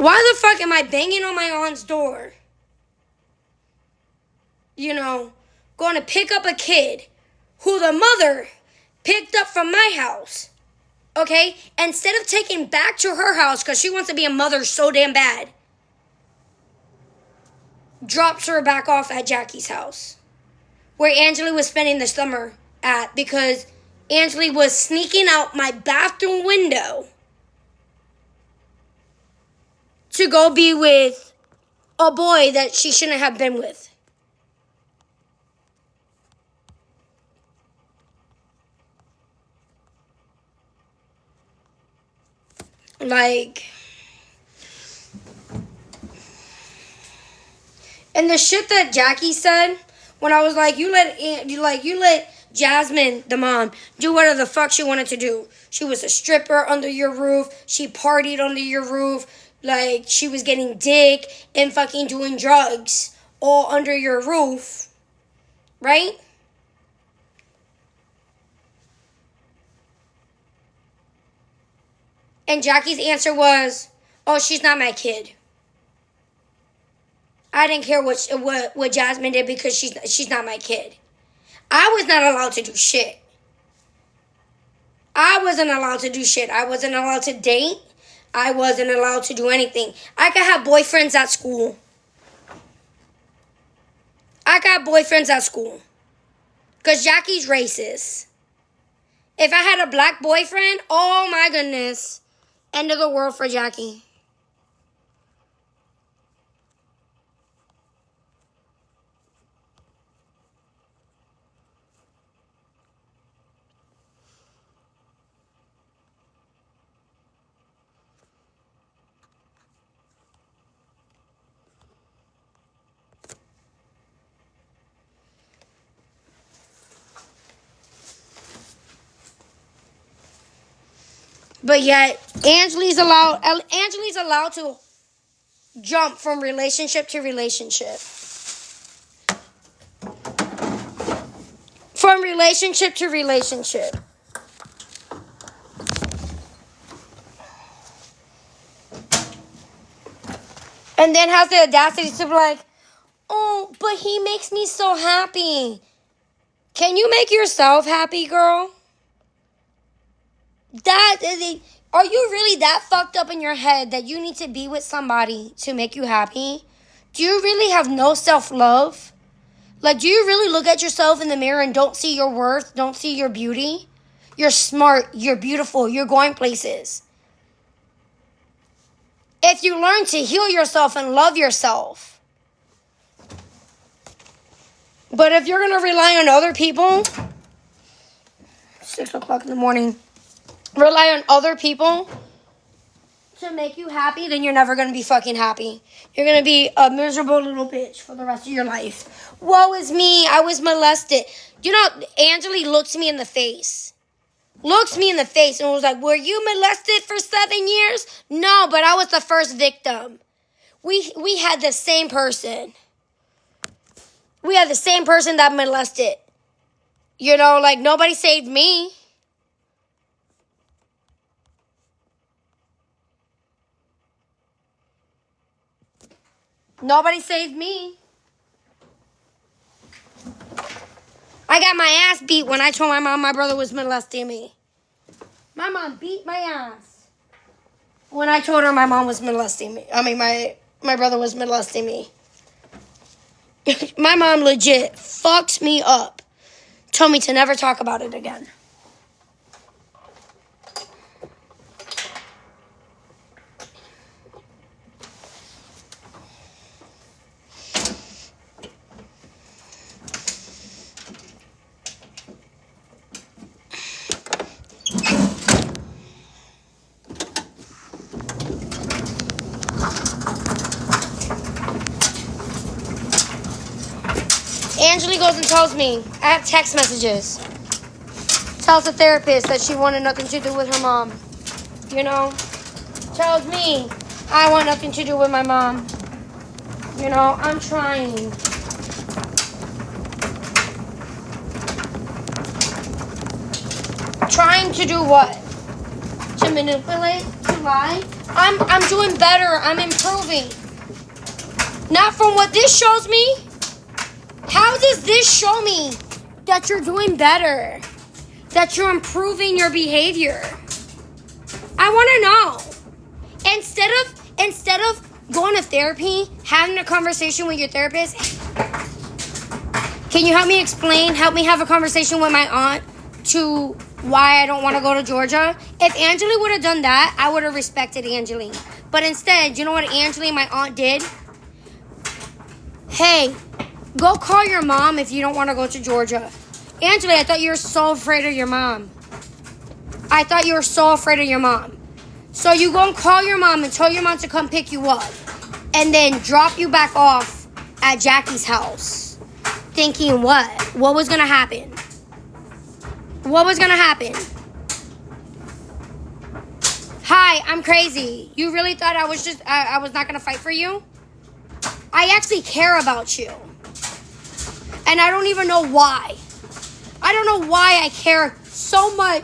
Why the fuck am I banging on my aunt's door? You know, going to pick up a kid who the mother picked up from my house. Okay? Instead of taking back to her house because she wants to be a mother so damn bad, drops her back off at Jackie's house, where Angela was spending the summer at, because Angela was sneaking out my bathroom window to go be with a boy that she shouldn't have been with. Like, and the shit that Jackie said when I was like, you let Jasmine, the mom, do whatever the fuck she wanted to do. She was a stripper under your roof. She partied under your roof. Like, she was getting dick and fucking doing drugs all under your roof. Right? And Jackie's answer was, oh, she's not my kid. I didn't care what Jasmine did because she's not my kid. I was not allowed to do shit. I wasn't allowed to do shit. I wasn't allowed to date. I wasn't allowed to do anything. I could have boyfriends at school. I got boyfriends at school. Because Jackie's racist. If I had a black boyfriend, oh my goodness. End of the world for Jackie. But yet, Angela's allowed to jump from relationship to relationship. From relationship to relationship. And then has the audacity to be like, oh, but he makes me so happy. Can you make yourself happy, girl? Are you really that fucked up in your head that you need to be with somebody to make you happy? Do you really have no self-love? Like, do you really look at yourself in the mirror and don't see your worth, don't see your beauty? You're smart, you're beautiful, you're going places. If you learn to heal yourself and love yourself. But if you're going to rely on other people, 6 o'clock in the morning, rely on other people to make you happy, then you're never going to be fucking happy. You're going to be a miserable little bitch for the rest of your life. Woe is me. I was molested. You know, Angela looked me in the face. Looks me in the face and was like, were you molested for 7 years? No, but I was the first victim. We had the same person. We had the same person that molested. You know, like, nobody saved me. Nobody saved me. I got my ass beat when I told my mom my brother was molesting me. My mom beat my ass when I told her my mom was molesting me. I mean, my brother was molesting me. My mom legit fucked me up. Told me to never talk about it again. Angela goes and tells me, I have text messages, tells the therapist that she wanted nothing to do with her mom, you know, tells me I want nothing to do with my mom, you know, I'm trying. Trying to do what? to manipulate, to lie. I'm doing better. I'm improving. Not from what this shows me. How does this show me that you're doing better? That you're improving your behavior? I want to know. Instead of going to therapy, having a conversation with your therapist, can you help me explain, help me have a conversation with my aunt to why I don't want to go to Georgia? If Angeli would have done that, I would have respected Angeli. But instead, you know what Angeli, my aunt, did? Hey, go call your mom if you don't want to go to Georgia. Angeli, I thought you were so afraid of your mom. I thought you were so afraid of your mom. So you go and call your mom and tell your mom to come pick you up. And then drop you back off at Jackie's house. Thinking what? What was going to happen? What was going to happen? Hi, I'm crazy. You really thought I was not going to fight for you? I actually care about you. And I don't even know why. I don't know why I care so much.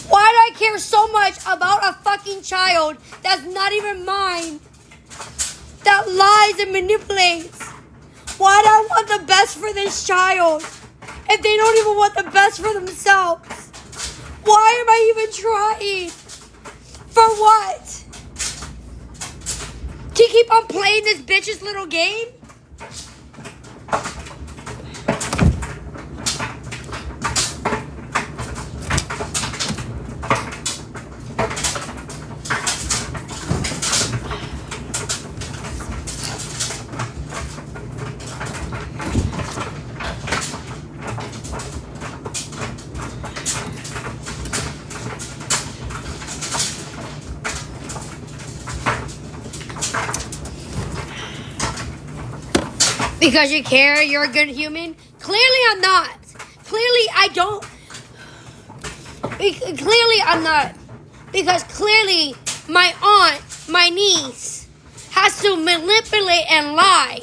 Why do I care so much about a fucking child that's not even mine? That lies and manipulates. Why do I want the best for this child if they don't even want the best for themselves? Why am I even trying? For what? To keep on playing this bitch's little game? Because you care, you're a good human? Clearly I'm not. Clearly I don't. Clearly I'm not. Because clearly my aunt, my niece, has to manipulate and lie.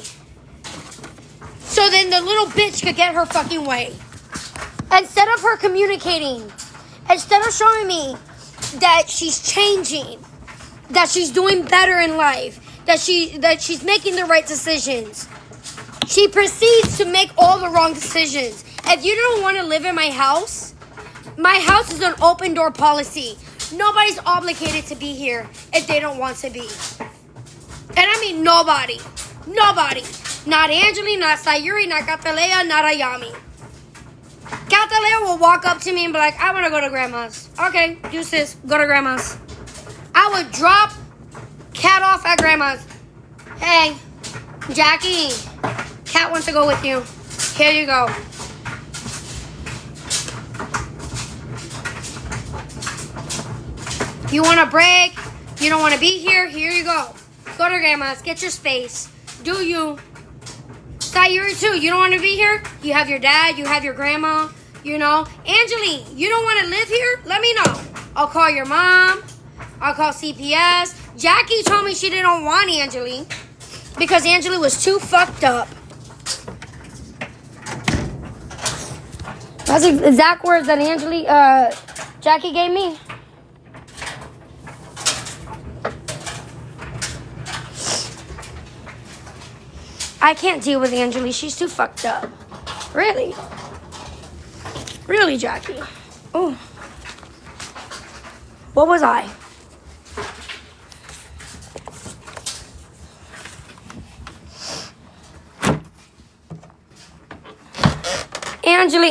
So then the little bitch could get her fucking way. Instead of her communicating, instead of showing me that she's changing, that she's doing better in life, that she's making the right decisions, she proceeds to make all the wrong decisions. If you don't want to live in my house is an open door policy. Nobody's obligated to be here if they don't want to be. And I mean nobody. Nobody. Not Angeli, not Sayuri, not Catalea, not Ayami. Catalea will walk up to me and be like, I want to go to grandma's. Okay, deuces, go to grandma's. I would drop Cat off at grandma's. Hey, Jackie, Cat wants to go with you. Here you go. You want a break? You don't want to be here? Here you go. Go to grandma's. Get your space. Do you? Sayuri too. You don't want to be here? You have your dad. You have your grandma. You know. Angeli, you don't want to live here? Let me know. I'll call your mom. I'll call CPS. Jackie told me she didn't want Angeli because Angeli was too fucked up. That's the exact words that Jackie gave me. I can't deal with Angeli. She's too fucked up. Really? Really, Jackie? Oh. What was I?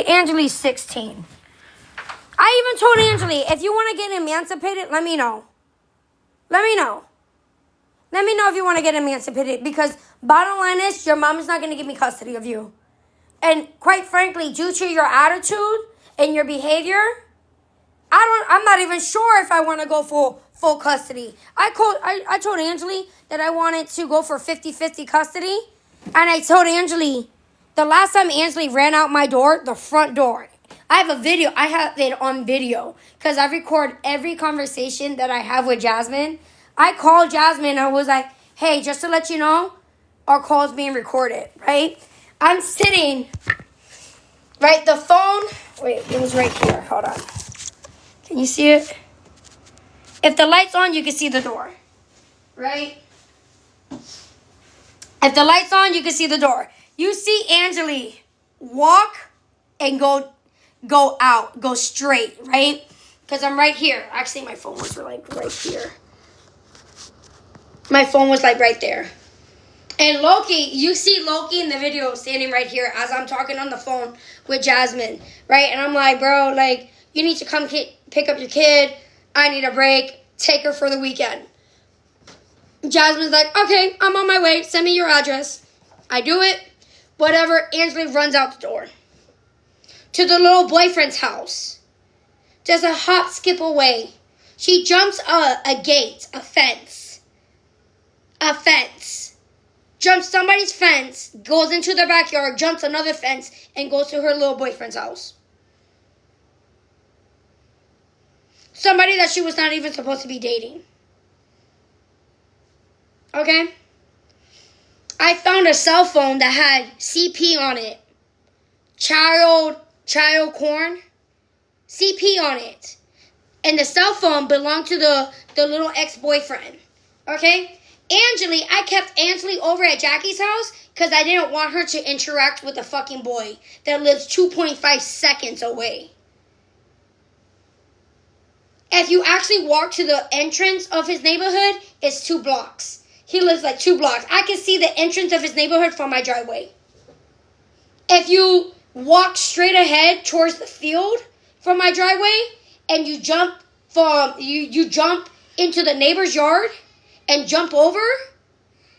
Angeli's 16. I even told Angeli, if you want to get emancipated, let me know. Let me know. Let me know if you want to get emancipated, because bottom line is your mom is not going to give me custody of you. And quite frankly, due to your attitude and your behavior, I'm not even sure if I want to go full custody. I told Angeli that I wanted to go for 50-50 custody, and I told Angeli the last time Angeli ran out my door, the front door. I have a video. I have it on video because I record every conversation that I have with Jasmine. I called Jasmine and I was like, hey, just to let you know, our call is being recorded, right? I'm sitting, right, the phone, wait, it was right here, hold on. Can you see it? If the light's on, you can see the door. Right? If the light's on, you can see the door. You see Angeli walk and go out, go straight, right? Because I'm right here. Actually, my phone was like right here. My phone was like right there. And Loki, you see Loki in the video standing right here as I'm talking on the phone with Jasmine, right? And I'm like, bro, like, you need to come pick up your kid. I need a break. Take her for the weekend. Jasmine's like, okay, I'm on my way. Send me your address. I do it. Whatever. Angela runs out the door to the little boyfriend's house. Just a hop, skip away. She jumps a gate, a fence. Jumps somebody's fence, goes into their backyard, jumps another fence, and goes to her little boyfriend's house. Somebody that she was not even supposed to be dating. Okay? I found a cell phone that had CP on it. Child corn. CP on it. And the cell phone belonged to the little ex-boyfriend. Okay? I kept Angeli over at Jackie's house because I didn't want her to interact with a fucking boy that lives 2.5 seconds away. If you actually walk to the entrance of his neighborhood, it's 2 blocks. He lives like 2 blocks. I can see the entrance of his neighborhood from my driveway. If you walk straight ahead towards the field from my driveway and you jump you jump into the neighbor's yard and jump over,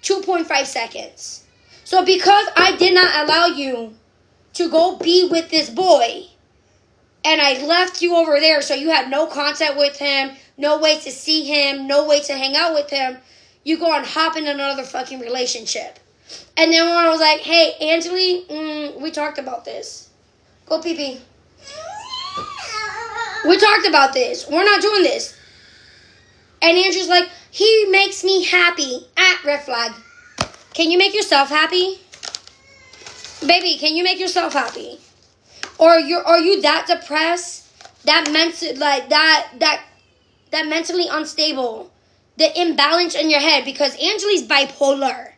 2.5 seconds. So because I did not allow you to go be with this boy, and I left you over there so you had no contact with him, no way to see him, no way to hang out with him, you go and hop in another fucking relationship. And then when I was like, hey, Angeli, we talked about this. Go pee-pee. We talked about this. We're not doing this. And Andrew's like, he makes me happy. Red flag. Can you make yourself happy? Baby, can you make yourself happy? Or are you that depressed, that mentally unstable, the imbalance in your head? Because Angeli's bipolar.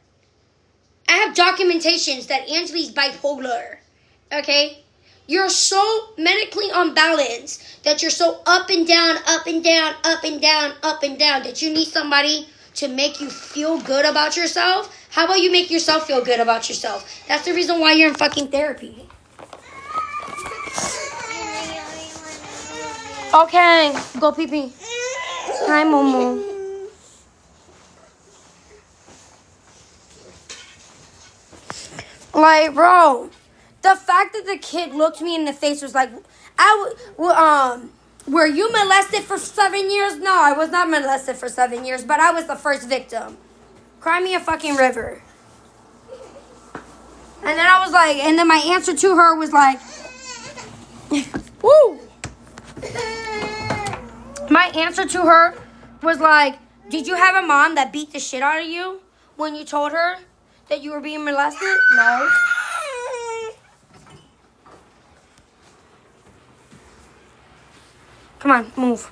I have documentations that Angeli's bipolar. Okay? You're so medically unbalanced that you're so up and down, up and down, up and down, up and down that you need somebody to make you feel good about yourself. How about you make yourself feel good about yourself? That's the reason why you're in fucking therapy. Okay, go pee-pee. Hi, Momo. Like, bro, the fact that the kid looked me in the face was like, were you molested for 7 years? No, I was not molested for 7 years, but I was the first victim. Cry me a fucking river. And then I was like, and then my answer to her was like, woo. My answer to her was like, did you have a mom that beat the shit out of you when you told her that you were being molested? No. Come on, move.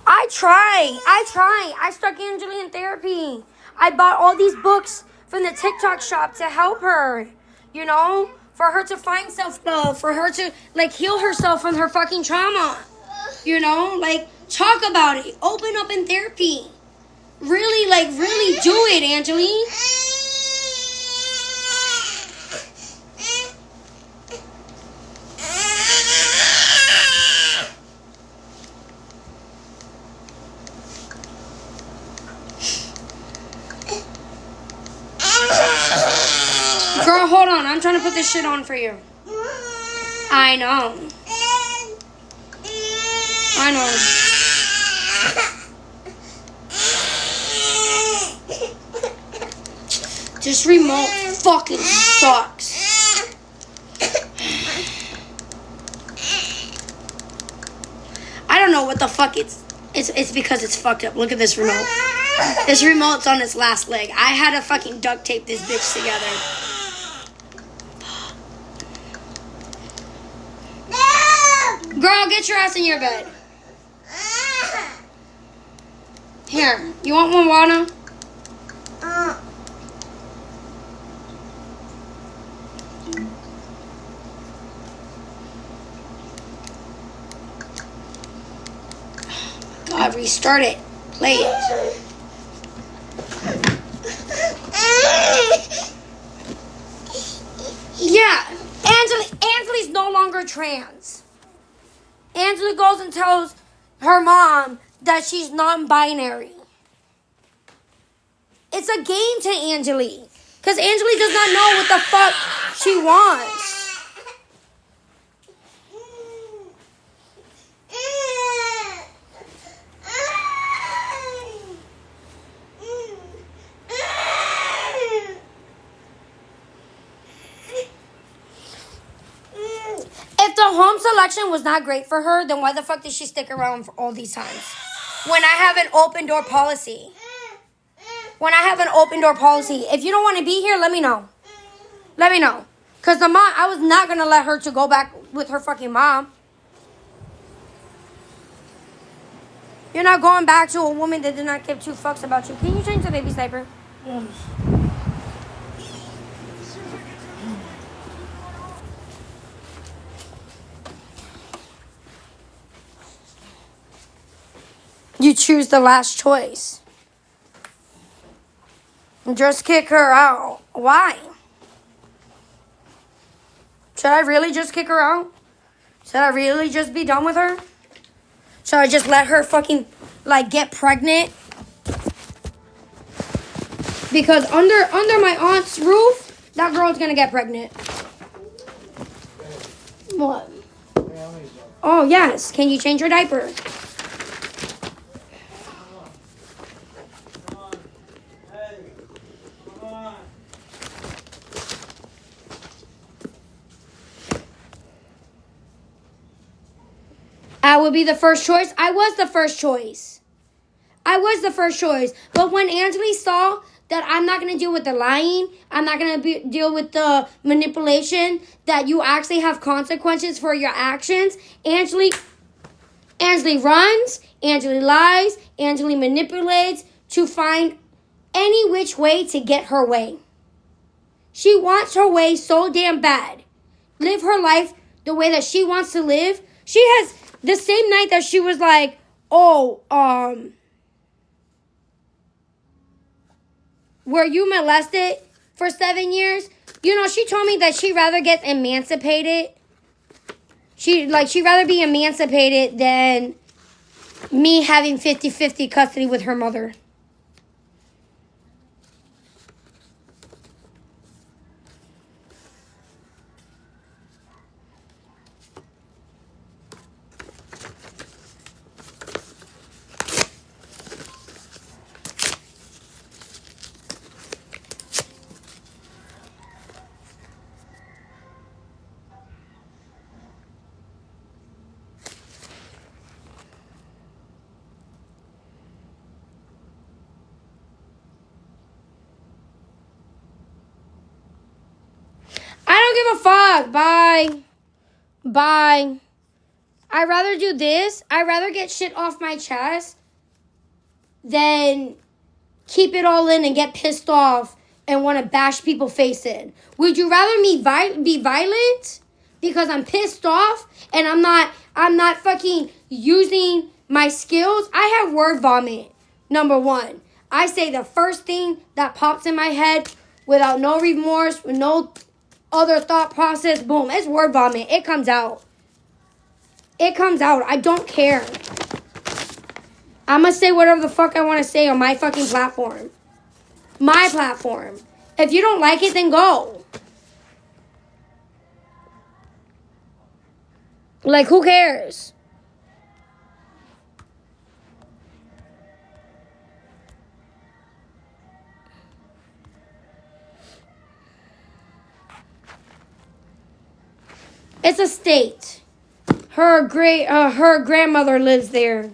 I try. I stuck Angela in therapy. I bought all these books from the TikTok shop to help her, you know, for her to find self-love, for her to, like, heal herself from her fucking trauma, you know, like, talk about it, open up in therapy, really do it, Angeli. Girl, hold on. I'm trying to put this shit on for you. I know. This remote fucking sucks. I don't know what the fuck it's It's because it's fucked up. Look at this remote. This remote's on its last leg. I had to fucking duct tape this bitch together. Girl, get your ass in your bed. Here, you want one water? God, restart it. Play it. Yeah, Angeli's no longer trans. Angela goes and tells her mom that she's non-binary. It's a game to Angeli. Because Angeli does not know what the fuck she wants. If the home selection was not great for her, then why the fuck did she stick around for all these times? When I have an open door policy. When I have an open door policy. If you don't want to be here, let me know. Let me know. Because the mom, I was not going to let her to go back with her fucking mom. You're not going back to a woman that did not give two fucks about you. Can you change the baby diaper? Yes. You choose the last choice. Just kick her out. Why? Should I really just kick her out? Should I really just be done with her? Should I just let her fucking, get pregnant? Because under my aunt's roof, that girl's gonna get pregnant. What? Oh, yes. Can you change your diaper? I would be the first choice. I was the first choice. But when Angeli saw that I'm not going to deal with the lying, I'm not going to deal with the manipulation, that you actually have consequences for your actions, Angeli runs, Angeli lies, Angeli manipulates to find any which way to get her way. She wants her way so damn bad. Live her life the way that she wants to live. She has... The same night that she was like, were you molested for 7 years? You know, she told me that she'd rather get emancipated. She'd rather be emancipated than me having 50-50 custody with her mother. I don't give a fuck. Bye. I'd rather do this. I'd rather get shit off my chest than keep it all in and get pissed off and want to bash people's face in. Would you rather me be violent because I'm pissed off and I'm not fucking using my skills? I have word vomit. Number one, I say the first thing that pops in my head without no remorse, with no other thought process, boom, it's word vomit. It comes out. I don't care. I'm going to say whatever the fuck I want to say on my fucking platform. My platform. If you don't like it, then go. Who cares? It's a state. Her grandmother lives there.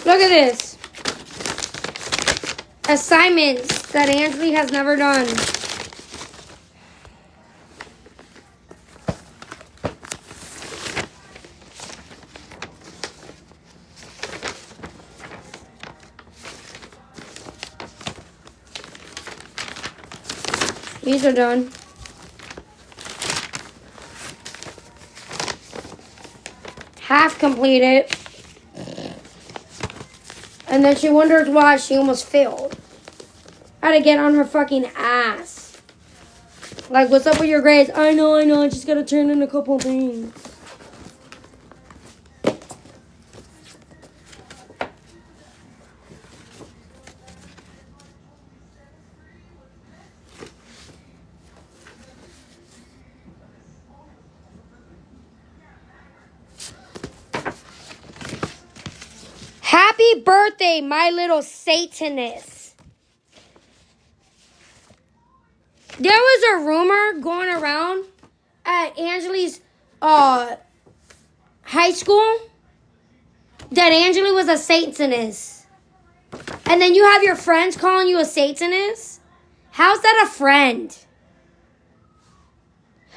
Look at this. Assignments that Ansley has never done. These are done. Half completed. And then she wonders why she almost failed. I had to get on her fucking ass. Like, what's up with your grades? I know, I just gotta turn in a couple things. Happy birthday, my little Satanist. There was a rumor going around at Angeli's high school that Angeli was a Satanist. And then you have your friends calling you a Satanist? How's that a friend?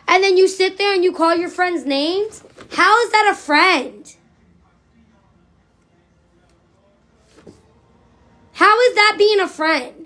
And then you sit there and you call your friends names? How is that a friend? How is that being a friend?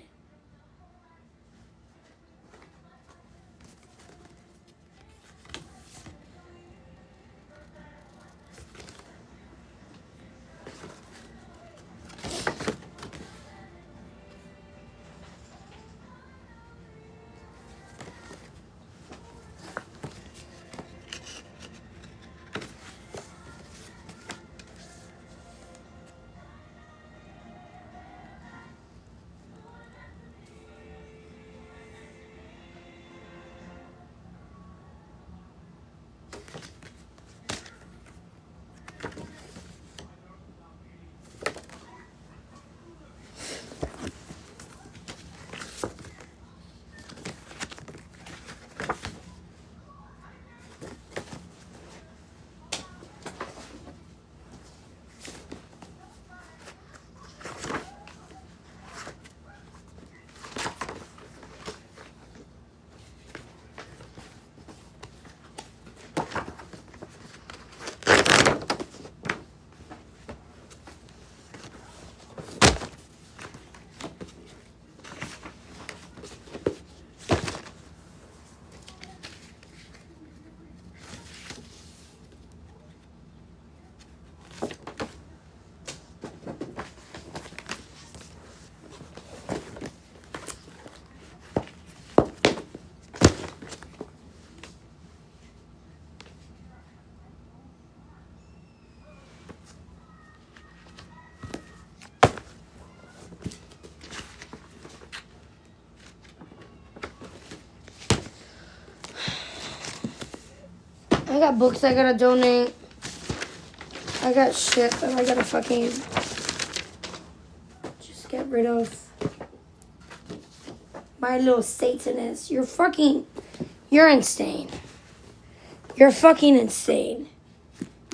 I got books I gotta donate. I got shit that I gotta fucking just get rid of. My little Satanist. You're insane. You're fucking insane.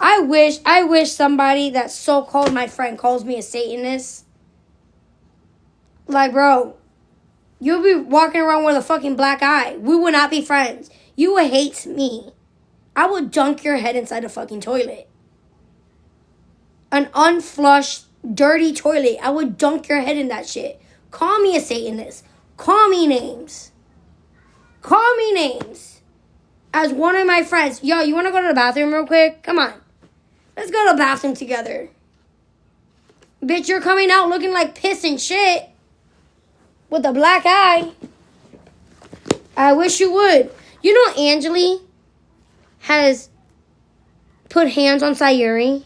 I wish somebody that's so-called my friend calls me a Satanist. Like, bro, you'll be walking around with a fucking black eye. We would not be friends. You would hate me. I would dunk your head inside a fucking toilet. An unflushed, dirty toilet. I would dunk your head in that shit. Call me a Satanist. Call me names. Call me names. As one of my friends. Yo, you want to go to the bathroom real quick? Come on. Let's go to the bathroom together. Bitch, you're coming out looking like piss and shit. With a black eye. I wish you would. You know Angeli has put hands on Sayuri.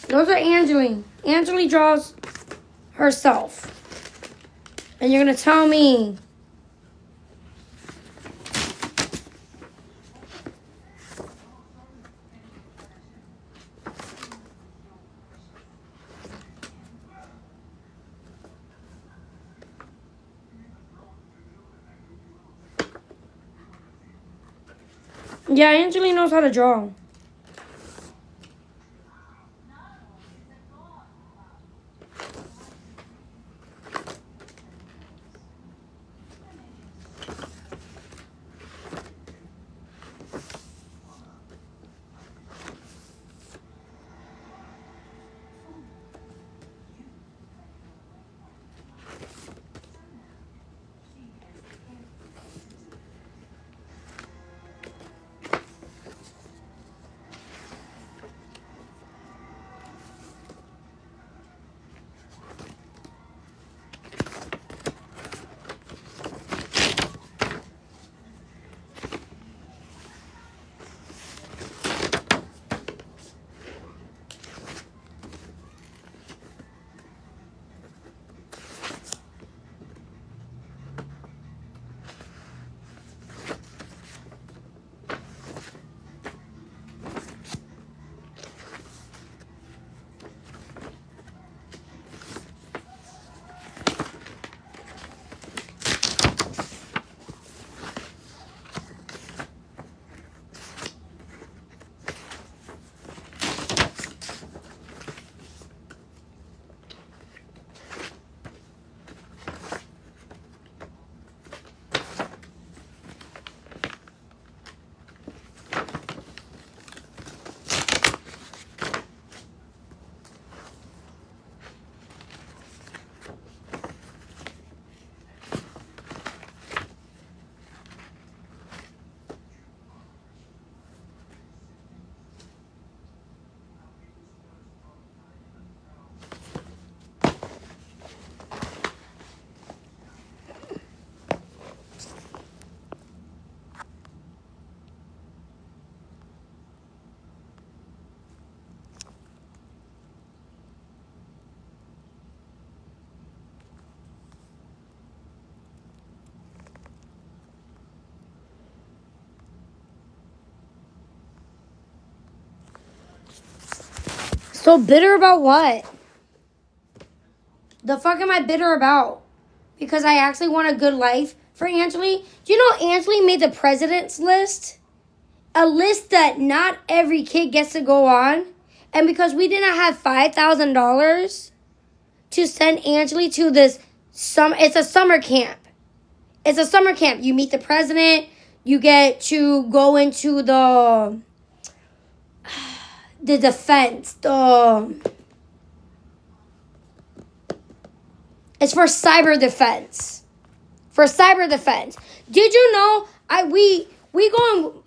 Those are Angeli. Angeli draws herself. And you're going to tell me. Yeah, Angeli knows how to draw. So bitter about what? The fuck am I bitter about? Because I actually want a good life for Angeli? Do you know Angeli made the president's list? A list that not every kid gets to go on. And because we didn't have $5,000 to send Angeli to this it's a summer camp. It's a summer camp. You meet the president. You get to go into the defense. It's for cyber defense. For cyber defense. Did you know we go on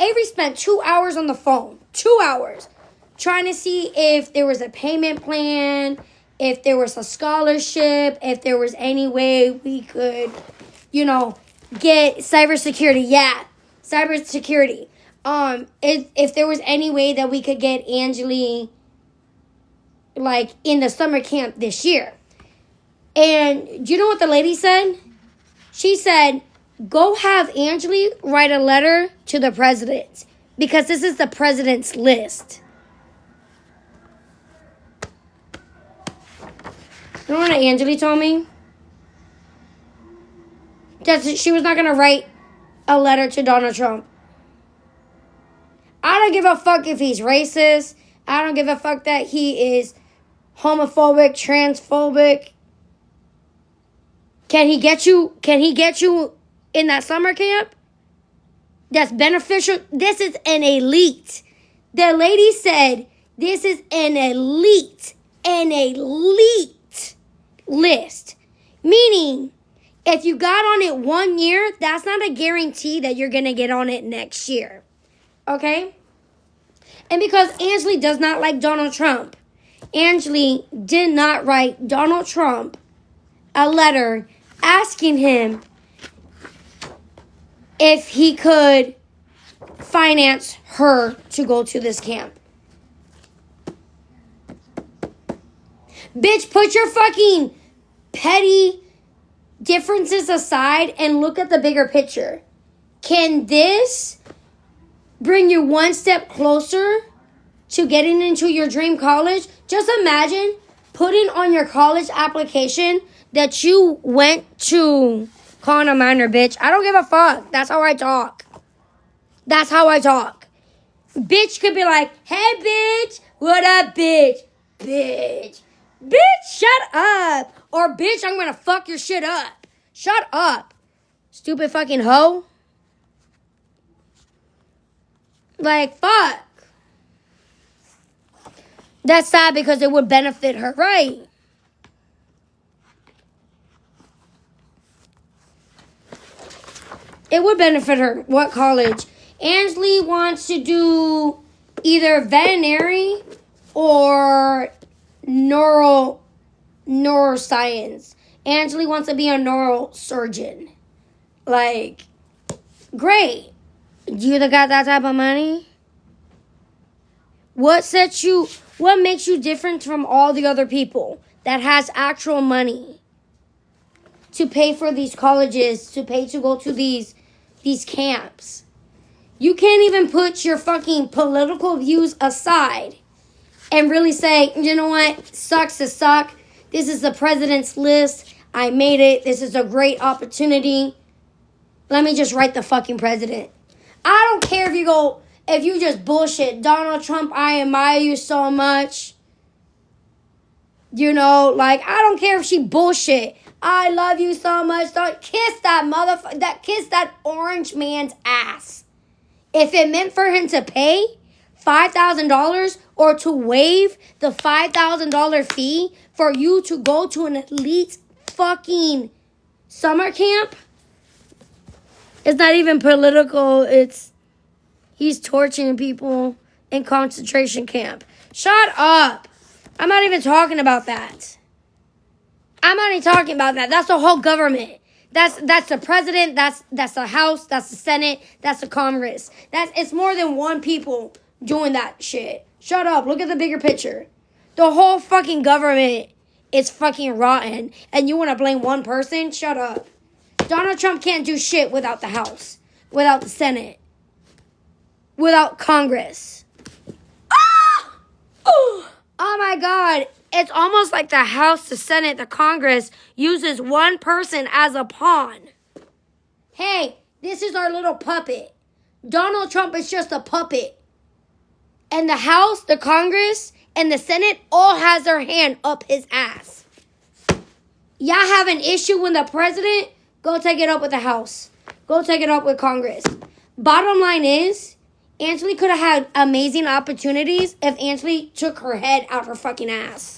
Avery spent 2 hours on the phone. 2 hours. Trying to see if there was a payment plan, if there was a scholarship, if there was any way we could, get cybersecurity. Yeah. Cybersecurity. If there was any way that we could get Angeli in the summer camp this year. And do you know what the lady said? She said, go have Angeli write a letter to the president because this is the president's list. You know what Angeli told me? That she was not going to write a letter to Donald Trump. I don't give a fuck if he's racist. I don't give a fuck that he is homophobic, transphobic. Can he get you in that summer camp? That's beneficial. This is an elite. The lady said this is an elite list. Meaning, if you got on it 1 year, that's not a guarantee that you're going to get on it next year. Okay? And because Angeli does not like Donald Trump, Angeli did not write Donald Trump a letter asking him if he could finance her to go to this camp. Bitch, put your fucking petty differences aside and look at the bigger picture. Can this bring you one step closer to getting into your dream college? Just imagine putting on your college application that you went to calling a minor, bitch. I don't give a fuck. That's how I talk. That's how I talk. Bitch could be like, hey, bitch. What up, bitch? Bitch. Bitch, shut up. Or, bitch, I'm going to fuck your shit up. Shut up. Stupid fucking hoe. Like, fuck. That's sad because it would benefit her, right? It would benefit her. What college? Ansley wants to do either veterinary or neuroscience. Ansley wants to be a neurosurgeon. Like, great. You got that type of money? What makes you different from all the other people that has actual money to pay for these colleges, to pay to go to these camps? You can't even put your fucking political views aside and really say, you know what, sucks to suck. This is the president's list. I made it. This is a great opportunity. Let me just write the fucking president. I don't care if you just bullshit. Donald Trump, I admire you so much. You know, like, I don't care if she bullshit. I love you so much. Don't kiss that kiss that orange man's ass. If it meant for him to pay $5,000 or to waive the $5,000 fee for you to go to an elite fucking summer camp, it's not even political. He's torturing people in concentration camp. Shut up. I'm not even talking about that. I'm not even talking about that. That's the whole government. That's the president. That's the House. That's the Senate. That's the Congress. It's more than one people doing that shit. Shut up. Look at the bigger picture. The whole fucking government is fucking rotten, and you want to blame one person? Shut up. Donald Trump can't do shit without the House, without the Senate, without Congress. Oh my God. It's almost like the House, the Senate, the Congress uses one person as a pawn. Hey, this is our little puppet. Donald Trump is just a puppet. And the House, the Congress, and the Senate all has their hand up his ass. Y'all have an issue with the president? Go take it up with the House. Go take it up with Congress. Bottom line is, Ansley could have had amazing opportunities if Ansley took her head out her fucking ass.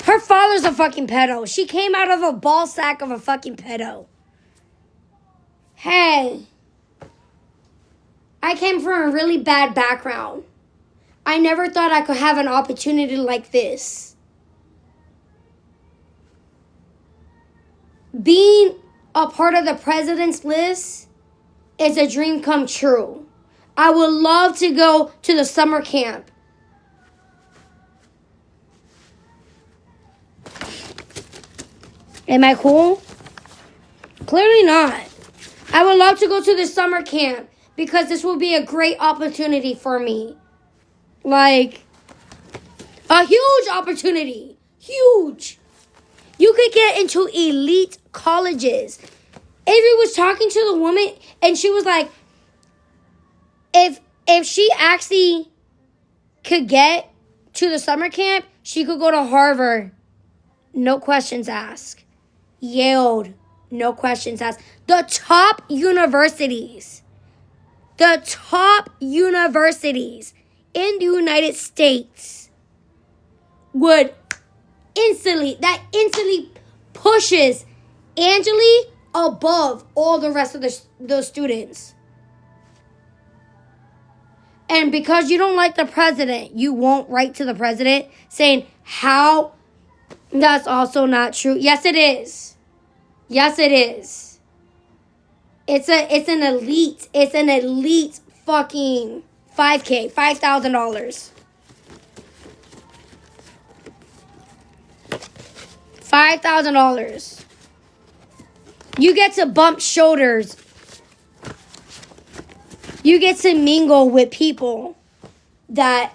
Her father's a fucking pedo. She came out of a ball sack of a fucking pedo. Hey, I came from a really bad background. I never thought I could have an opportunity like this. Being a part of the president's list is a dream come true. I would love to go to the summer camp. Am I cool? Clearly not. I would love to go to the summer camp because this will be a great opportunity for me. Like, a huge opportunity. Huge. You could get into elite colleges. Avery was talking to the woman and she was like, if she actually could get to the summer camp, she could go to Harvard. No questions asked. Yale, no questions asked. The top universities in the United States would instantly pushes Angeli above all the rest of the students. And because you don't like the president, you won't write to the president saying how. That's also not true. Yes, it is. Yes, it is. It's an elite fucking 5K, $5,000. $5,000. You get to bump shoulders. You get to mingle with people that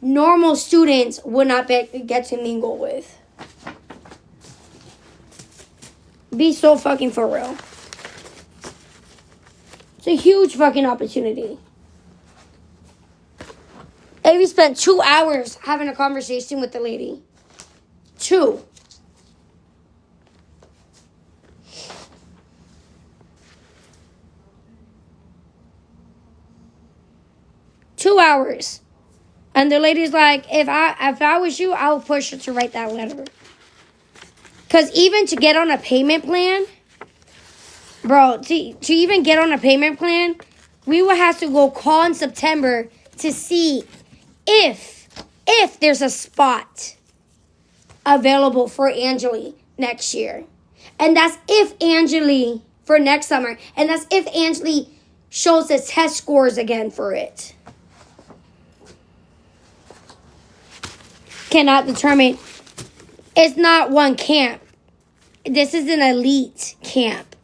normal students would not get to mingle with. Be so fucking for real. It's a huge fucking opportunity. Avery spent 2 hours having a conversation with the lady. 2. Hours. And the lady's like, if I was you, I would push her to write that letter. Because even to get on a payment plan, bro, to even get on a payment plan, we would have to go call in September to see if there's a spot available for Angeli next year. And that's if Angeli, for next summer, and that's if Angeli shows the test scores again for it. Cannot determine. It's not one camp. This is an elite camp.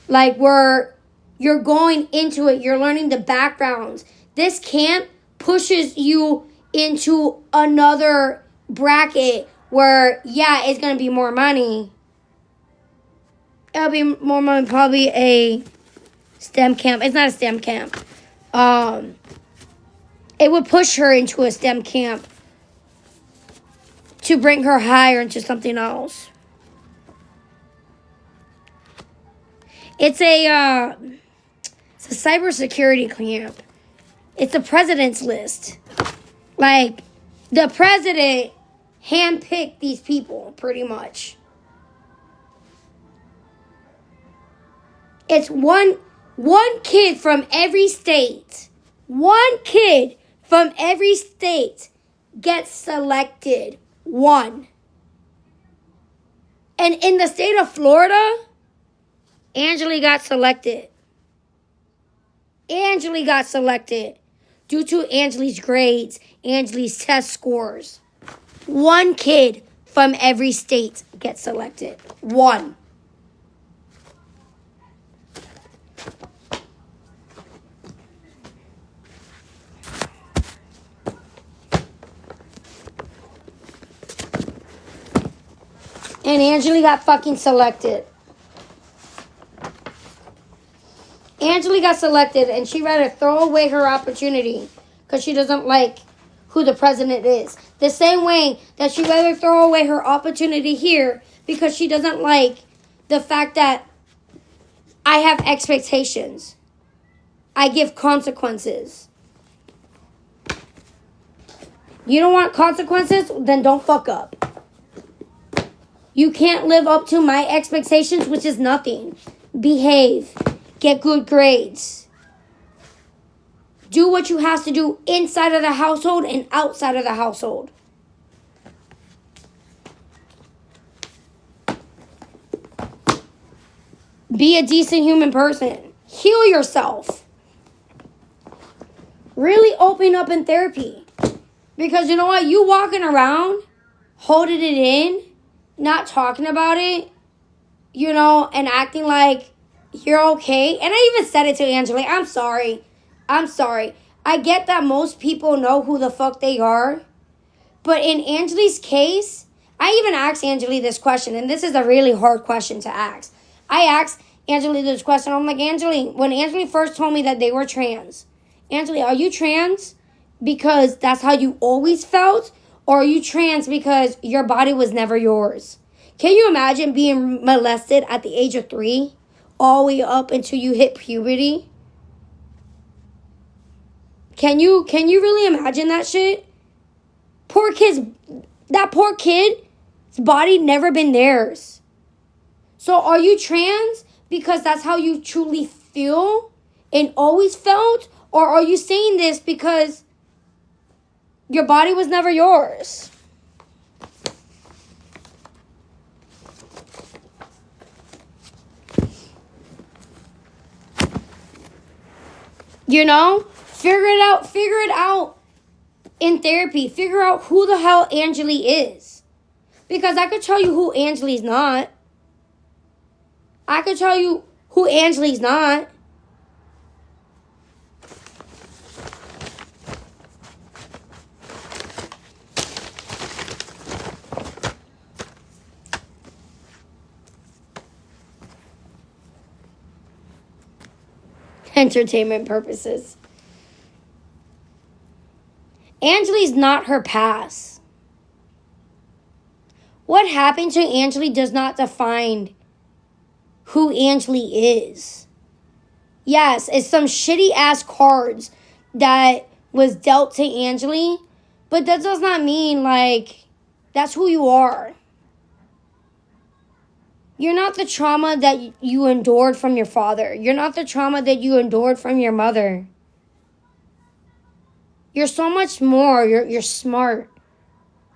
Like, where you're going into it, you're learning the backgrounds. This camp pushes you into another bracket where, yeah, it's going to be more money. It'll be more money, probably a STEM camp. It's not a STEM camp. It would push her into a STEM camp to bring her higher into something else. It's a cybersecurity camp. It's the president's list. Like, the president handpicked these people, pretty much. It's one kid from every state. One kid from every state gets selected. 1. And in the state of Florida, Angeli got selected. Angeli got selected due to Angeli's grades, Angeli's test scores. 1 kid from every state gets selected. 1. And Angeli got fucking selected. Angeli got selected, and she rather throw away her opportunity because she doesn't like who the president is. The same way that she rather throw away her opportunity here because she doesn't like the fact that I have expectations. I give consequences. You don't want consequences? Then don't fuck up. You can't live up to my expectations, which is nothing. Behave. Get good grades. Do what you have to do inside of the household and outside of the household. Be a decent human person. Heal yourself. Really open up in therapy. Because you know what? You walking around, holding it in, not talking about it, you know, and acting like you're okay. And I even said it to Angeli. I'm sorry. I get that most people know who the fuck they are. But in Angeli's case, I even asked Angeli this question. And this is a really hard question to ask. I asked Angeli this question. I'm like, Angeli, when Angeli first told me that they were trans, Angeli, are you trans because that's how you always felt? Or are you trans because your body was never yours? Can you imagine being molested at the age of 3 all the way up until you hit puberty? Can you really imagine that shit? Poor kids. That poor kid body never been theirs. So are you trans because that's how you truly feel and always felt? Or are you saying this because your body was never yours? You know? Figure it out in therapy. Figure out who the hell Angeli is. Because I could tell you who Angeli's not. I could tell you who Angeli's not. Entertainment purposes. Angeli's not her past. What happened to Angeli does not define who Angeli is. Yes, it's some shitty ass cards that was dealt to Angeli, but that does not mean like that's who you are. You're not the trauma that you endured from your father. You're not the trauma that you endured from your mother. You're so much more. You're smart.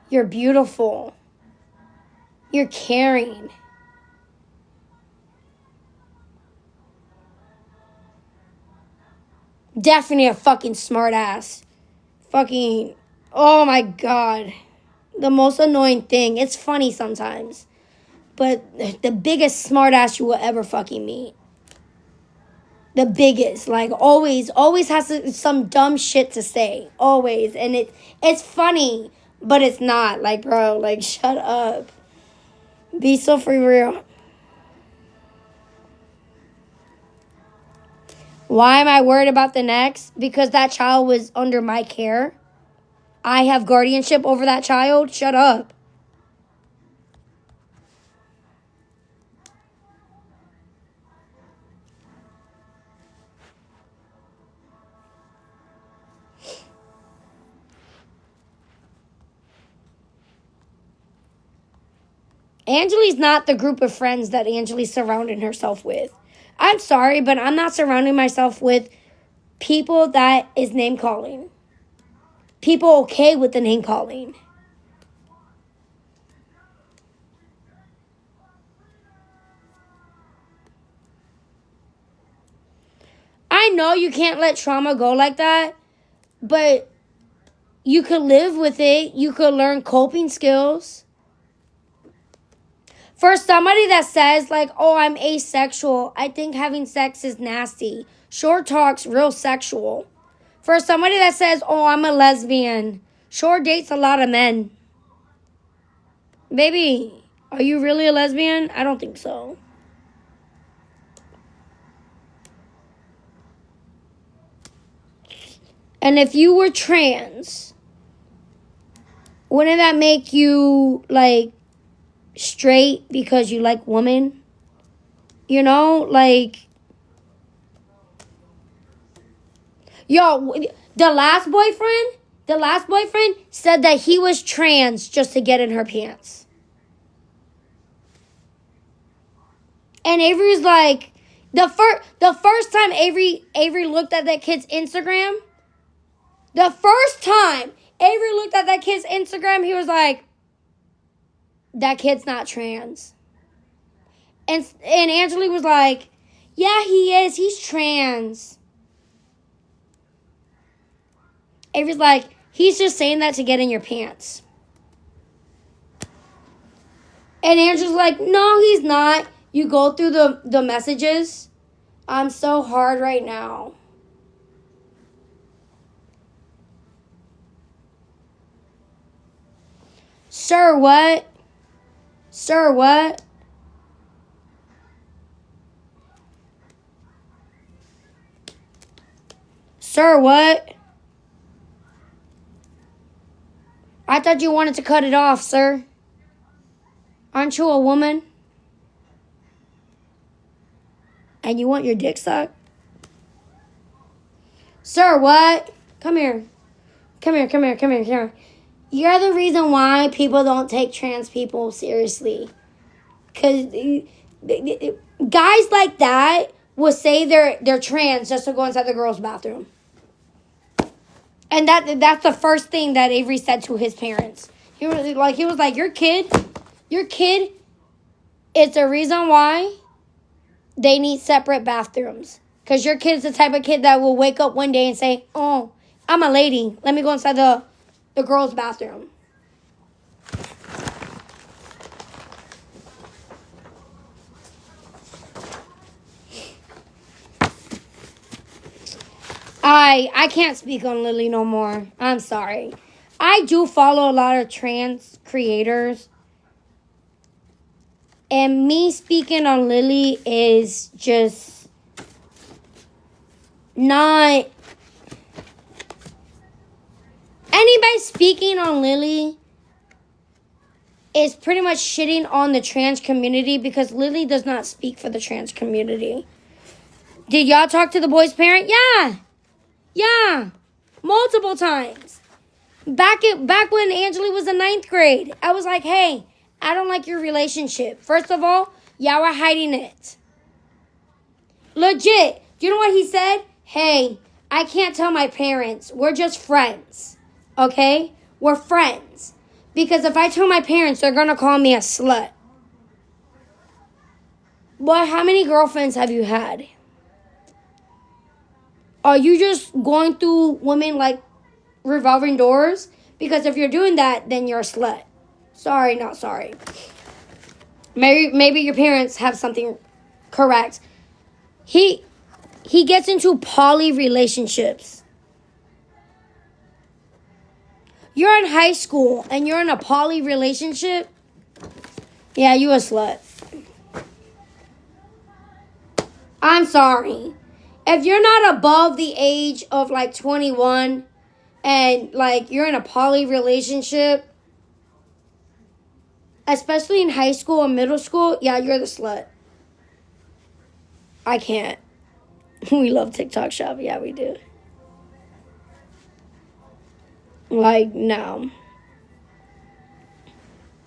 You're beautiful. You're caring. Definitely a fucking smart ass. Fucking, oh my God. The most annoying thing. It's funny sometimes. But the biggest smart ass you will ever fucking meet. The biggest. Like, always has some dumb shit to say. Always. And it's funny, but it's not. Like, bro, like, shut up. Be so for real. Why am I worried about the next? Because that child was under my care. I have guardianship over that child. Shut up. Angeli's not the group of friends that Angeli's surrounding herself with. I'm sorry, but I'm not surrounding myself with people that is name calling. People okay with the name calling. I know you can't let trauma go like that, but you could live with it. You could learn coping skills. For somebody that says, like, oh, I'm asexual, I think having sex is nasty. Short talk's real sexual. For somebody that says, oh, I'm a lesbian, Short dates a lot of men. Baby, are you really a lesbian? I don't think so. And if you were trans, wouldn't that make you, like, straight because you like women? You know, like, yo, the last boyfriend said that he was trans just to get in her pants. And Avery's like, the first time Avery looked at that kid's Instagram, he was like, that kid's not trans. And Angeli was like, yeah, he is. He's trans. Avery's like, he's just saying that to get in your pants. And Angela's like, no, he's not. You go through the messages. I'm so hard right now. Sir, what? Sir, what? Sir, what? I thought you wanted to cut it off, sir. Aren't you a woman? And you want your dick sucked? Sir, what? Come here. Come here. You're the reason why people don't take trans people seriously. Because guys like that will say they're trans just to go inside the girls' bathroom. And that's the first thing that Avery said to his parents. He was like, your kid is the reason why they need separate bathrooms. Because your kid's the type of kid that will wake up one day and say, oh, I'm a lady. Let me go inside the girls' bathroom. I can't speak on Lily no more. I'm sorry. I do follow a lot of trans creators. And me speaking on Lily is just not... Anybody speaking on Lily is pretty much shitting on the trans community because Lily does not speak for the trans community. Did y'all talk to the boy's parent? Yeah. Multiple times. Back when Angela was in 9th grade, I was like, hey, I don't like your relationship. First of all, y'all are hiding it. Legit. You know what he said? Hey, I can't tell my parents. We're just friends. Okay? We're friends. Because if I tell my parents, they're going to call me a slut. Boy, how many girlfriends have you had? Are you just going through women like revolving doors? Because if you're doing that, then you're a slut. Sorry, not sorry. Maybe your parents have something correct. He gets into poly relationships. You're in high school and you're in a poly relationship? Yeah, you a slut. I'm sorry. If you're not above the age of like 21 and like you're in a poly relationship, especially in high school and middle school, yeah, you're the slut. I can't. We love TikTok shop. Yeah, we do. Like, no.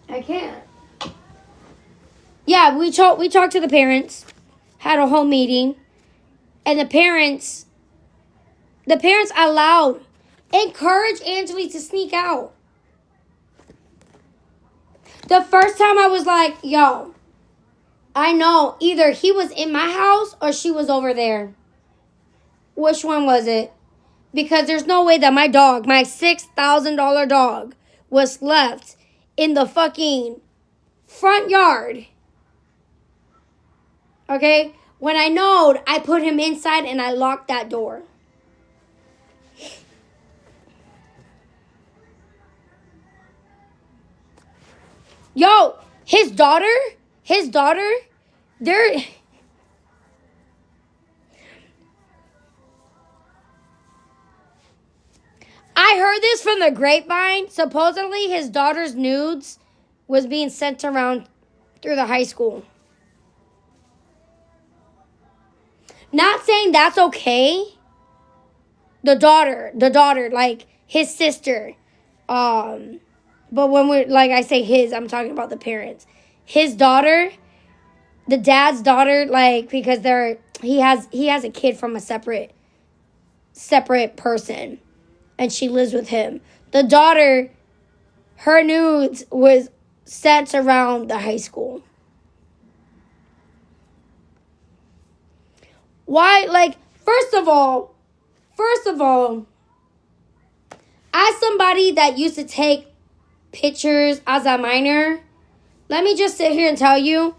I can't. Yeah, we talked to the parents, had a whole meeting, and the parents encouraged Angela to sneak out. The first time I was like, yo, I know either he was in my house or she was over there. Which one was it? Because there's no way that my dog, my $6,000 dog, was left in the fucking front yard. Okay? When I knowed, I put him inside and I locked that door. Yo, his daughter, they're... I heard this from the grapevine. Supposedly, his daughter's nudes was being sent around through the high school. Not saying that's okay. The daughter, like his sister. But when we're, like I say his, I'm talking about the parents. His daughter, the dad's daughter, like, because he has a kid from a separate person. And she lives with him. The daughter, her nudes was sent around the high school. Why? Like, first of all, as somebody that used to take pictures as a minor, let me just sit here and tell you,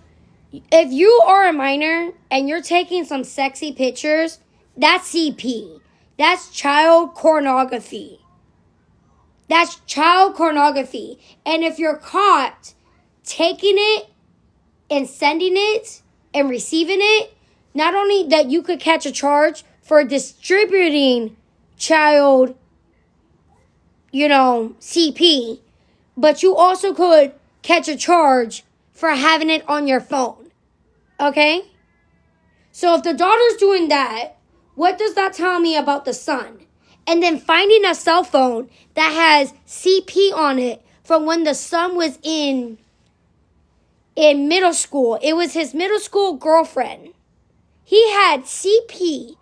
if you are a minor and you're taking some sexy pictures, that's CP. That's child pornography. That's child pornography. And if you're caught taking it and sending it and receiving it, not only that you could catch a charge for distributing child, CP, but you also could catch a charge for having it on your phone. Okay? So if the daughter's doing that, what does that tell me about the son? And then finding a cell phone that has CP on it from when the son was in middle school. It was his middle school girlfriend. He had CP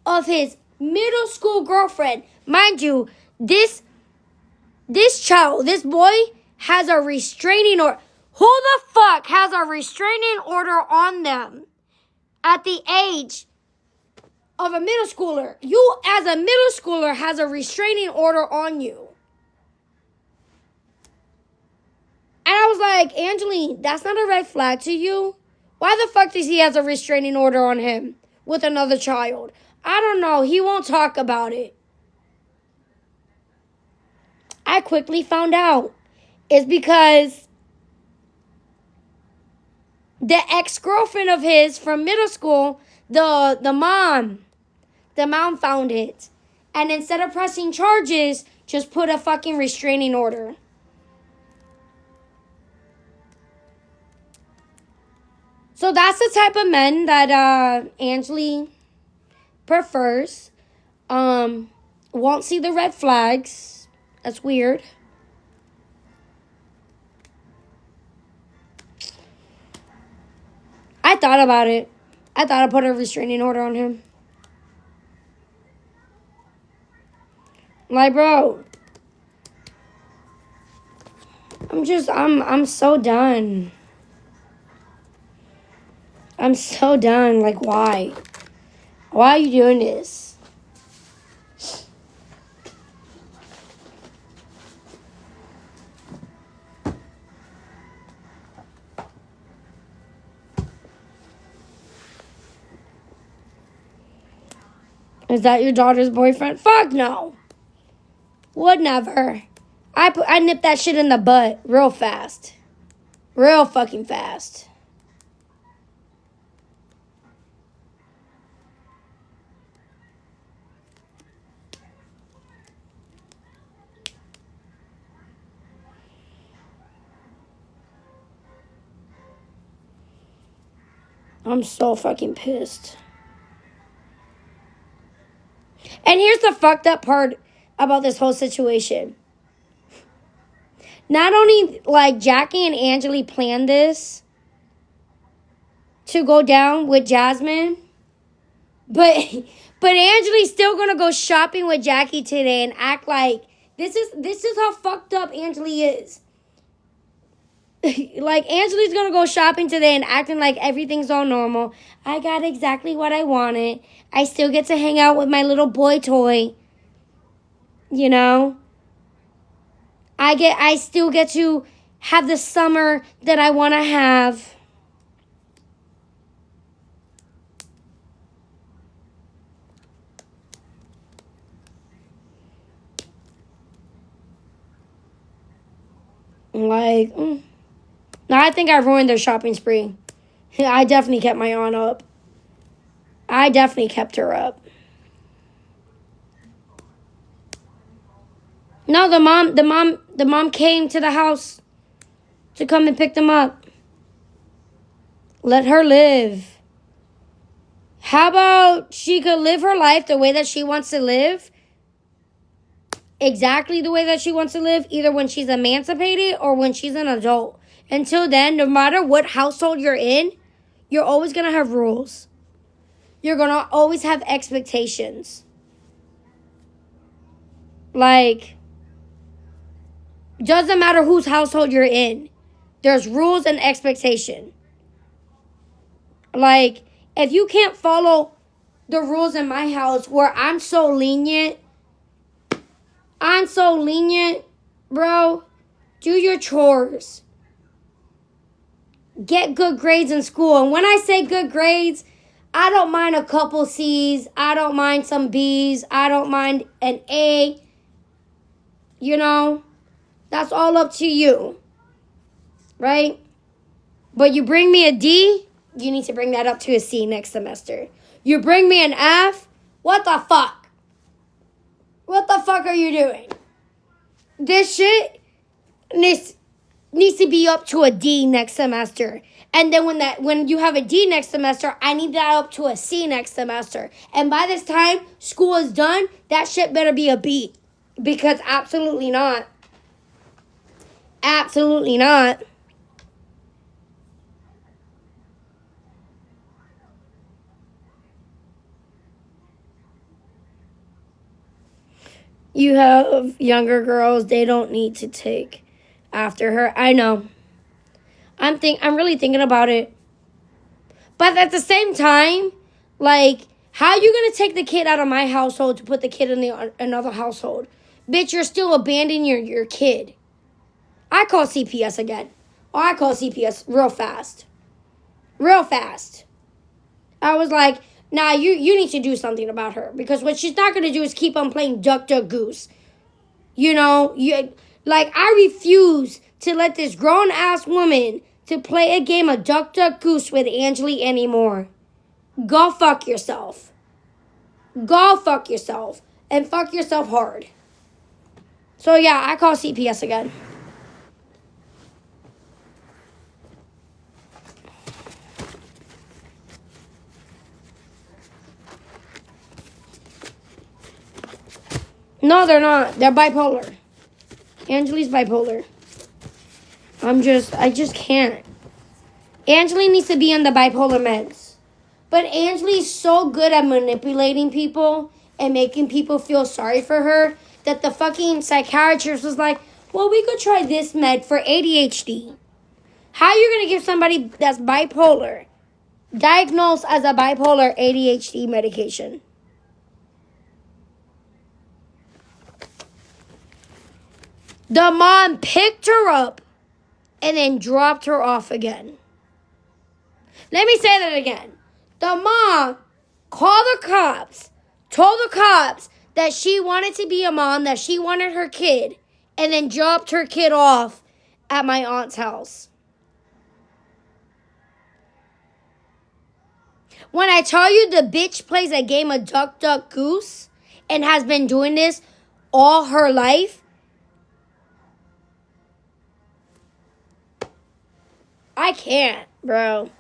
of his middle school girlfriend. Mind you, this child, this boy has a restraining order. Who the fuck has a restraining order on them at the age of a middle schooler? You, as a middle schooler, has a restraining order on you. And I was like, Angeline, that's not a red flag to you? Why the fuck does he have a restraining order on him with another child? I don't know. He won't talk about it. I quickly found out. It's because the ex-girlfriend of his from middle school, the mom found it. And instead of pressing charges, just put a fucking restraining order. So that's the type of men that Angeli prefers. Won't see the red flags. That's weird. I thought about it. I thought I'd put a restraining order on him. Like, bro, I'm so done. I'm so done. Like, why? Why are you doing this? Is that your daughter's boyfriend? Fuck no. Would never. I nip that shit in the butt real fast. Real fucking fast. I'm so fucking pissed. And here's the fucked up part about this whole situation. Not only, like, Jackie and Angeli planned this to go down with Jasmine, but Angeli's still gonna go shopping with Jackie today and act like this is how fucked up Angeli is. Like, Angeli's gonna go shopping today and acting like everything's all normal. I got exactly what I wanted. I still get to hang out with my little boy toy. You know? I still get to have the summer that I want to have. Like, no, I think I ruined their shopping spree. I definitely kept my aunt up. I definitely kept her up. No, the mom came to the house to come and pick them up. Let her live. How about she could live her life the way that she wants to live? Exactly the way that she wants to live, either when she's emancipated or when she's an adult. Until then, no matter what household you're in, you're always going to have rules. You're going to always have expectations. Like, doesn't matter whose household you're in. There's rules and expectation. Like, if you can't follow the rules in my house where I'm so lenient, bro, do your chores. Get good grades in school. And when I say good grades, I don't mind a couple C's. I don't mind some B's. I don't mind an A. You know, that's all up to you. Right? But you bring me a D, you need to bring that up to a C next semester. You bring me an F, what the fuck? What the fuck are you doing? This shit needs needs to be up to a D next semester. And then when you have a D next semester, I need that up to a C next semester. And by this time school is done, that shit better be a B. Because absolutely not. Absolutely not. You have younger girls, they don't need to take after her. I know. I'm really thinking about it. But at the same time, like, how are you going to take the kid out of my household to put the kid in another household? Bitch, you're still abandoning your kid. I call CPS again. Oh, I call CPS real fast. Real fast. I was like, nah, you need to do something about her. Because what she's not going to do is keep on playing Duck, Duck, Goose. You know, I refuse to let this grown-ass woman to play a game of Duck, Duck, Goose with Angeli anymore. Go fuck yourself. Go fuck yourself. And fuck yourself hard. So, yeah, I call CPS again. No, they're not. They're bipolar. Angeli's bipolar. I just can't. Angeli needs to be on the bipolar meds. But Angeli's so good at manipulating people and making people feel sorry for her that the fucking psychiatrist was like, well, we could try this med for ADHD. How are you going to give somebody that's bipolar, diagnosed as a bipolar ADHD medication? The mom picked her up and then dropped her off again. Let me say that again. The mom called the cops, told the cops that she wanted to be a mom, that she wanted her kid, and then dropped her kid off at my aunt's house. When I tell you the bitch plays a game of Duck, Duck, Goose and has been doing this all her life, I can't, bro.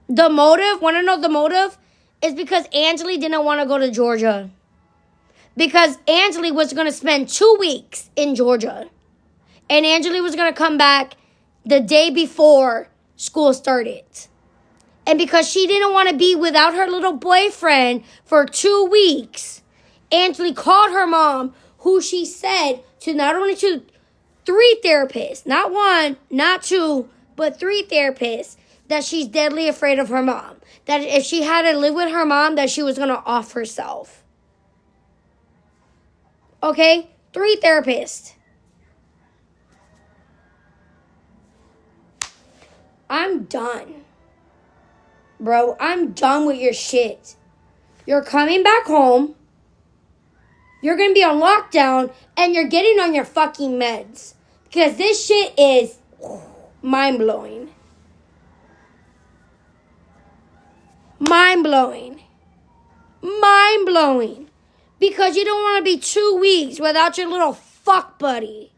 The motive, want to know the motive? Is because Angeli didn't want to go to Georgia. Because Angeli was going to spend 2 weeks in Georgia. And Angeli was going to come back the day before school started. And because she didn't want to be without her little boyfriend for 2 weeks, Angeli called her mom, who she said to not only to 3 therapists, not 1, not 2, but 3 therapists, that she's deadly afraid of her mom. That if she had to live with her mom, that she was going to off herself. Okay? 3 therapists. I'm done. Bro, I'm done with your shit. You're coming back home. You're going to be on lockdown. And you're getting on your fucking meds. Because this shit is mind-blowing. Mind-blowing. Mind-blowing. Because you don't want to be 2 weeks without your little fuck buddy.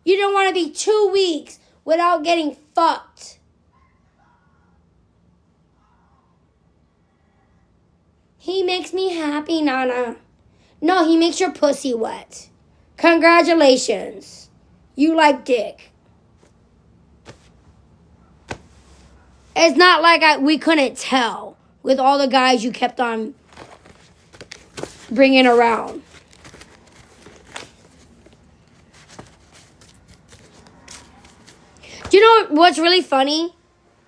You don't want to be 2 weeks without getting fucked. He makes me happy, Nana. No, he makes your pussy wet. Congratulations. You like dick. It's not like we couldn't tell with all the guys you kept on bringing around. Do you know what's really funny?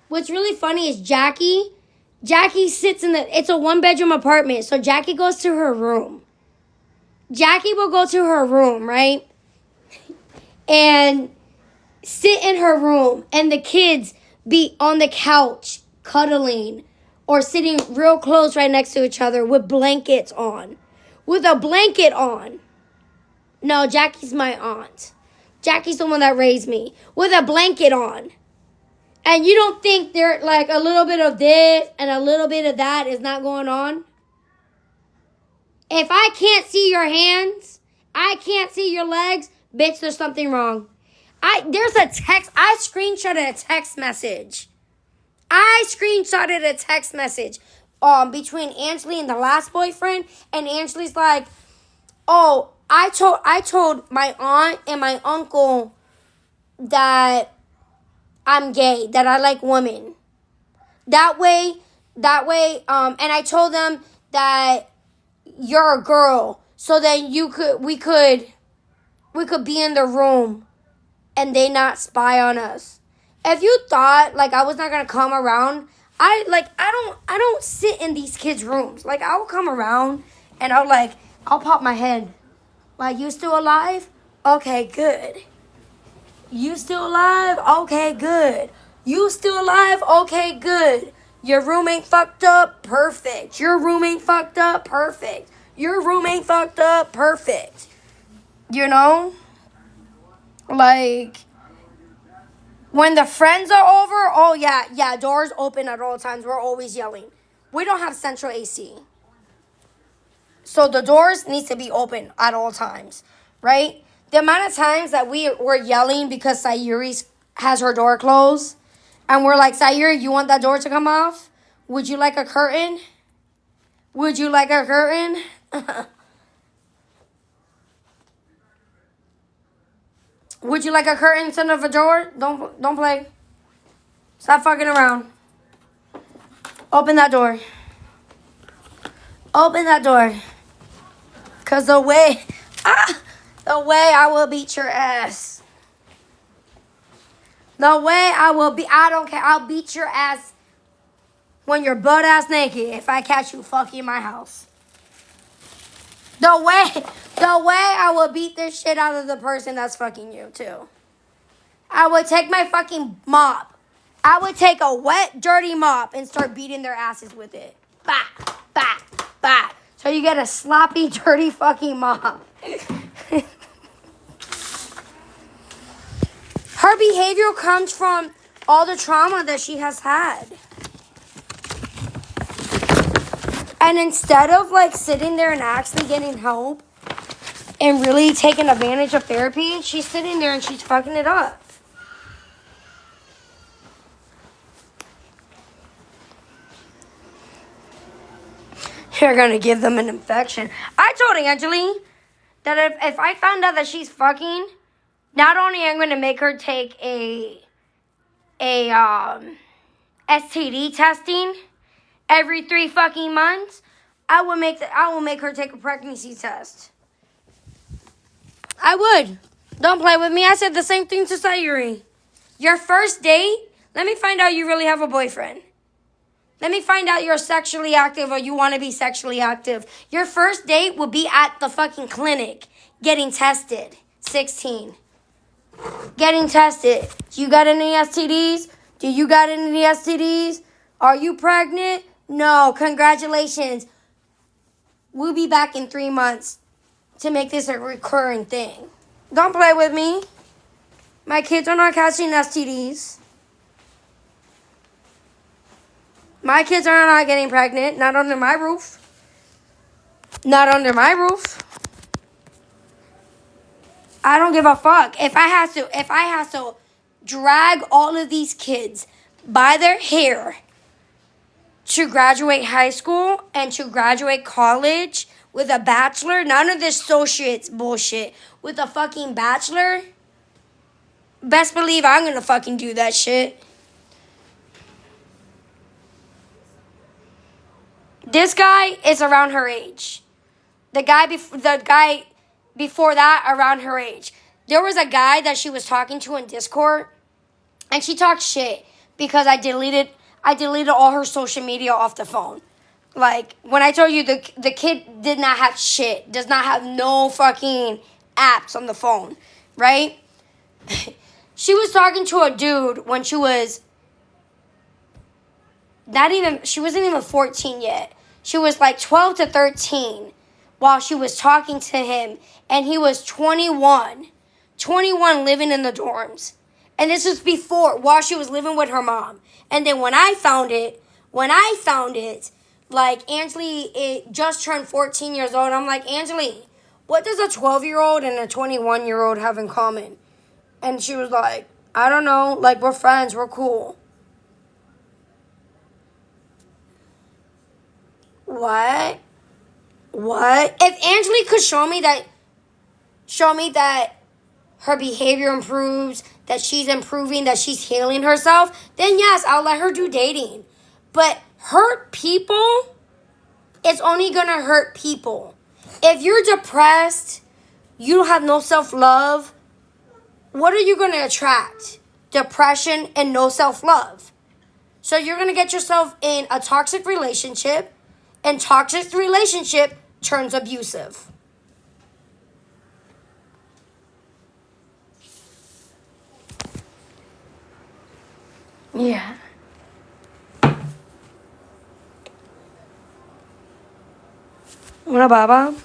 What's really funny is Jackie. Jackie sits it's a 1-bedroom apartment, so Jackie goes to her room. Jackie will go to her room, right? And sit in her room, and the kids be on the couch cuddling or sitting real close right next to each other with blankets on. With a blanket on. No, Jackie's my aunt. Jackie's the one that raised me. With a blanket on. And you don't think there like a little bit of this and a little bit of that is not going on? If I can't see your hands I can't see your legs. Bitch, there's something wrong. There's a text. I screenshotted a text message. Between Angeli and the last boyfriend. And Angeli's like, oh, I told my aunt and my uncle that I'm gay, that I like women. That way, and I told them that you're a girl, so that we could be in the room and they not spy on us. If you thought like I was not gonna come around, I don't sit in these kids' rooms. Like, I'll come around and I'll pop my head. Like, you still alive? Okay, good. You still alive? Okay, good. You still alive? Okay, good. Your room ain't fucked up? Perfect. Your room ain't fucked up? Perfect. Your room ain't fucked up? Perfect. You know? Like, when the friends are over, oh yeah, doors open at all times. We're always yelling. We don't have central AC. So the doors need to be open at all times, right? The amount of times that we were yelling because Sayuri has her door closed, and we're like, Sayuri, you want that door to come off? Would you like a curtain? Would you like a curtain? Would you like a curtain instead of a door? Don't play. Stop fucking around. Open that door. Open that door. Cause the way I will beat your ass. I don't care. I'll beat your ass when you're butt ass naked if I catch you fucking in my house. The way I will beat this shit out of the person that's fucking you too. I would take my fucking mop. I would take a wet, dirty mop and start beating their asses with it. Bah, bah, bah. So you get a sloppy, dirty fucking mop. Her behavior comes from all the trauma that she has had. And instead of like sitting there and actually getting help and really taking advantage of therapy, she's sitting there and she's fucking it up. You're gonna give them an infection. I told Angeli that if I found out that she's fucking, not only am I gonna make her take a STD testing every 3 fucking months, I will make her take a pregnancy test. I would. Don't play with me. I said the same thing to Sayuri. Your first date, let me find out you really have a boyfriend. Let me find out you're sexually active or you want to be sexually active. Your first date will be at the fucking clinic getting tested. 16. Getting tested. You got any STDs? Do you got any STDs? Are you pregnant? No. Congratulations. We'll be back in 3 months to make this a recurring thing. Don't play with me. My kids are not catching STDs. My kids are not getting pregnant. Not under my roof. Not under my roof. I don't give a fuck. If I have to drag all of these kids by their hair to graduate high school and to graduate college with a bachelor, none of this associates bullshit, with a fucking bachelor, best believe I'm gonna fucking do that shit. This guy is around her age. The guy before that around her age. There was a guy that she was talking to in Discord, and she talked shit because I deleted all her social media off the phone. Like, when I told you the kid did not have shit, does not have no fucking apps on the phone, right? She was talking to a dude when she wasn't even 14 yet. She was like 12 to 13 while she was talking to him, and he was 21 living in the dorms. And this was while she was living with her mom. And then when I found it, like, Angeli just turned 14 years old. I'm like, Angeli, what does a 12-year-old and a 21-year-old have in common? And she was like, I don't know. Like, we're friends. We're cool. What? What? If Angelique could show me that her behavior improves, that she's improving, that she's healing herself, then yes, I'll let her do dating. But hurt people, it's only going to hurt people. If you're depressed, you have no self-love, what are you going to attract? Depression and no self-love. So you're going to get yourself in a toxic relationship, and toxic relationship turns abusive. Yeah. Una baba?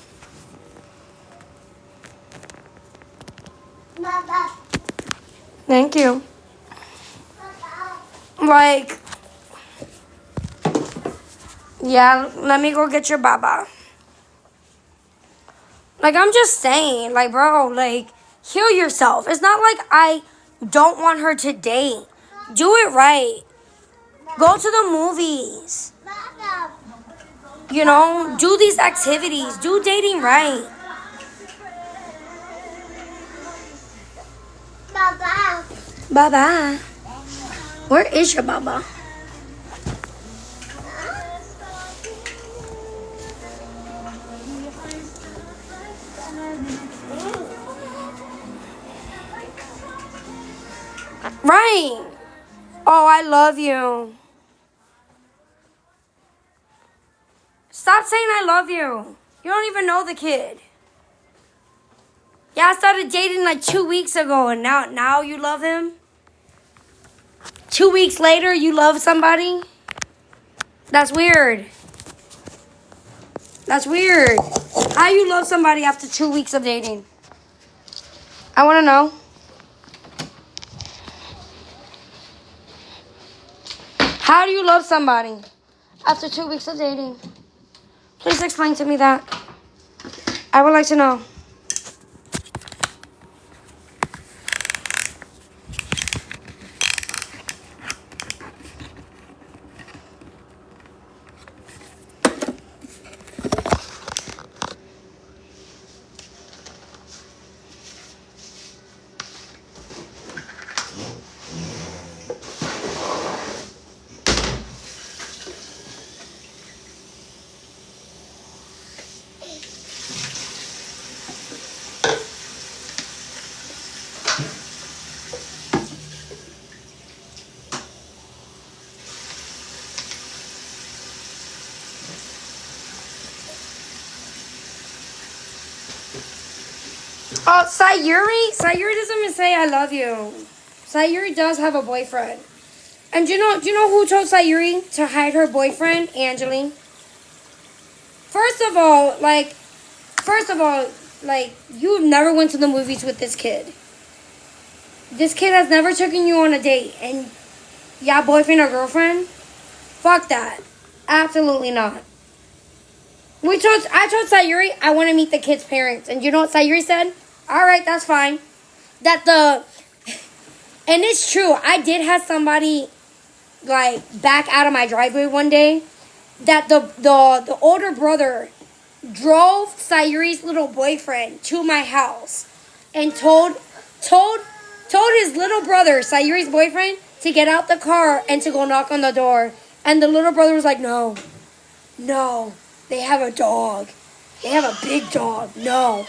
Baba. Thank you. Like, yeah, let me go get your baba. Like, I'm just saying, like, bro, like, heal yourself. It's not like I don't want her to date. Do it right. Go to the movies. Baba. You know, do these activities. Do dating right. Baba. Baba. Where is your baba? Right. Oh, I love you. Stop saying I love you. You don't even know the kid. Yeah, I started dating like 2 weeks ago, and now you love him? 2 weeks later, you love somebody? That's weird. That's weird. How you love somebody after 2 weeks of dating? I want to know. How do you love somebody after 2 weeks of dating? Please explain to me that. I would like to know. Oh, Sayuri? Sayuri doesn't even say I love you. Sayuri does have a boyfriend. And do you know who told Sayuri to hide her boyfriend, Angeline? First of all, you never went to the movies with this kid. This kid has never taken you on a date. And yeah, boyfriend or girlfriend? Fuck that. Absolutely not. I told Sayuri I want to meet the kid's parents. And you know what Sayuri said? Alright, that's fine. And it's true, I did have somebody like back out of my driveway one day that the older brother drove Sayuri's little boyfriend to my house and told his little brother, Sayuri's boyfriend, to get out the car and to go knock on the door. And the little brother was like, no, they have a dog. They have a big dog. No.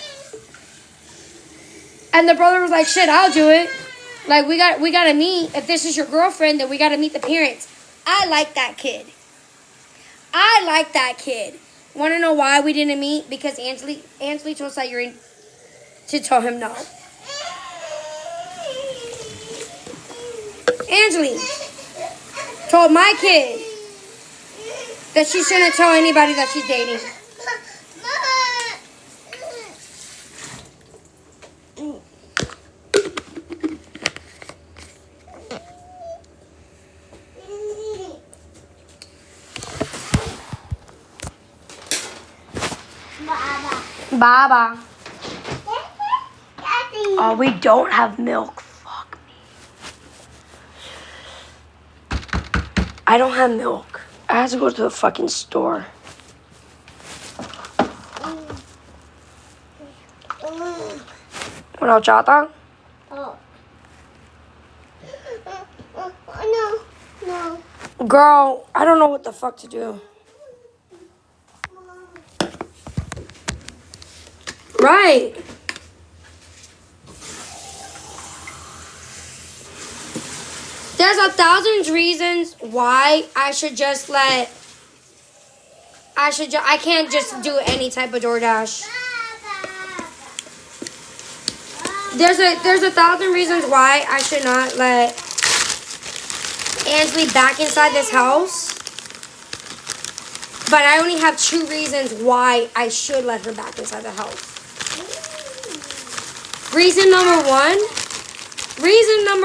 And the brother was like, shit, I'll do it. Like, we got to meet. If this is your girlfriend, then we got to meet the parents. I like that kid. Want to know why we didn't meet? Because Ansley told Sayuri to tell him no. Ansley told my kid that she shouldn't tell anybody that she's dating. Baba. Oh, we don't have milk. Fuck me. I don't have milk. I have to go to the fucking store. Una horchata? Oh. No. No. Girl, I don't know what the fuck to do. Right. There's 1,000 reasons why I should just let... I can't just do any type of DoorDash. There's 1,000 reasons why I should not let Ansley back inside this house. But I only have 2 reasons why I should let her back inside the house. Reason number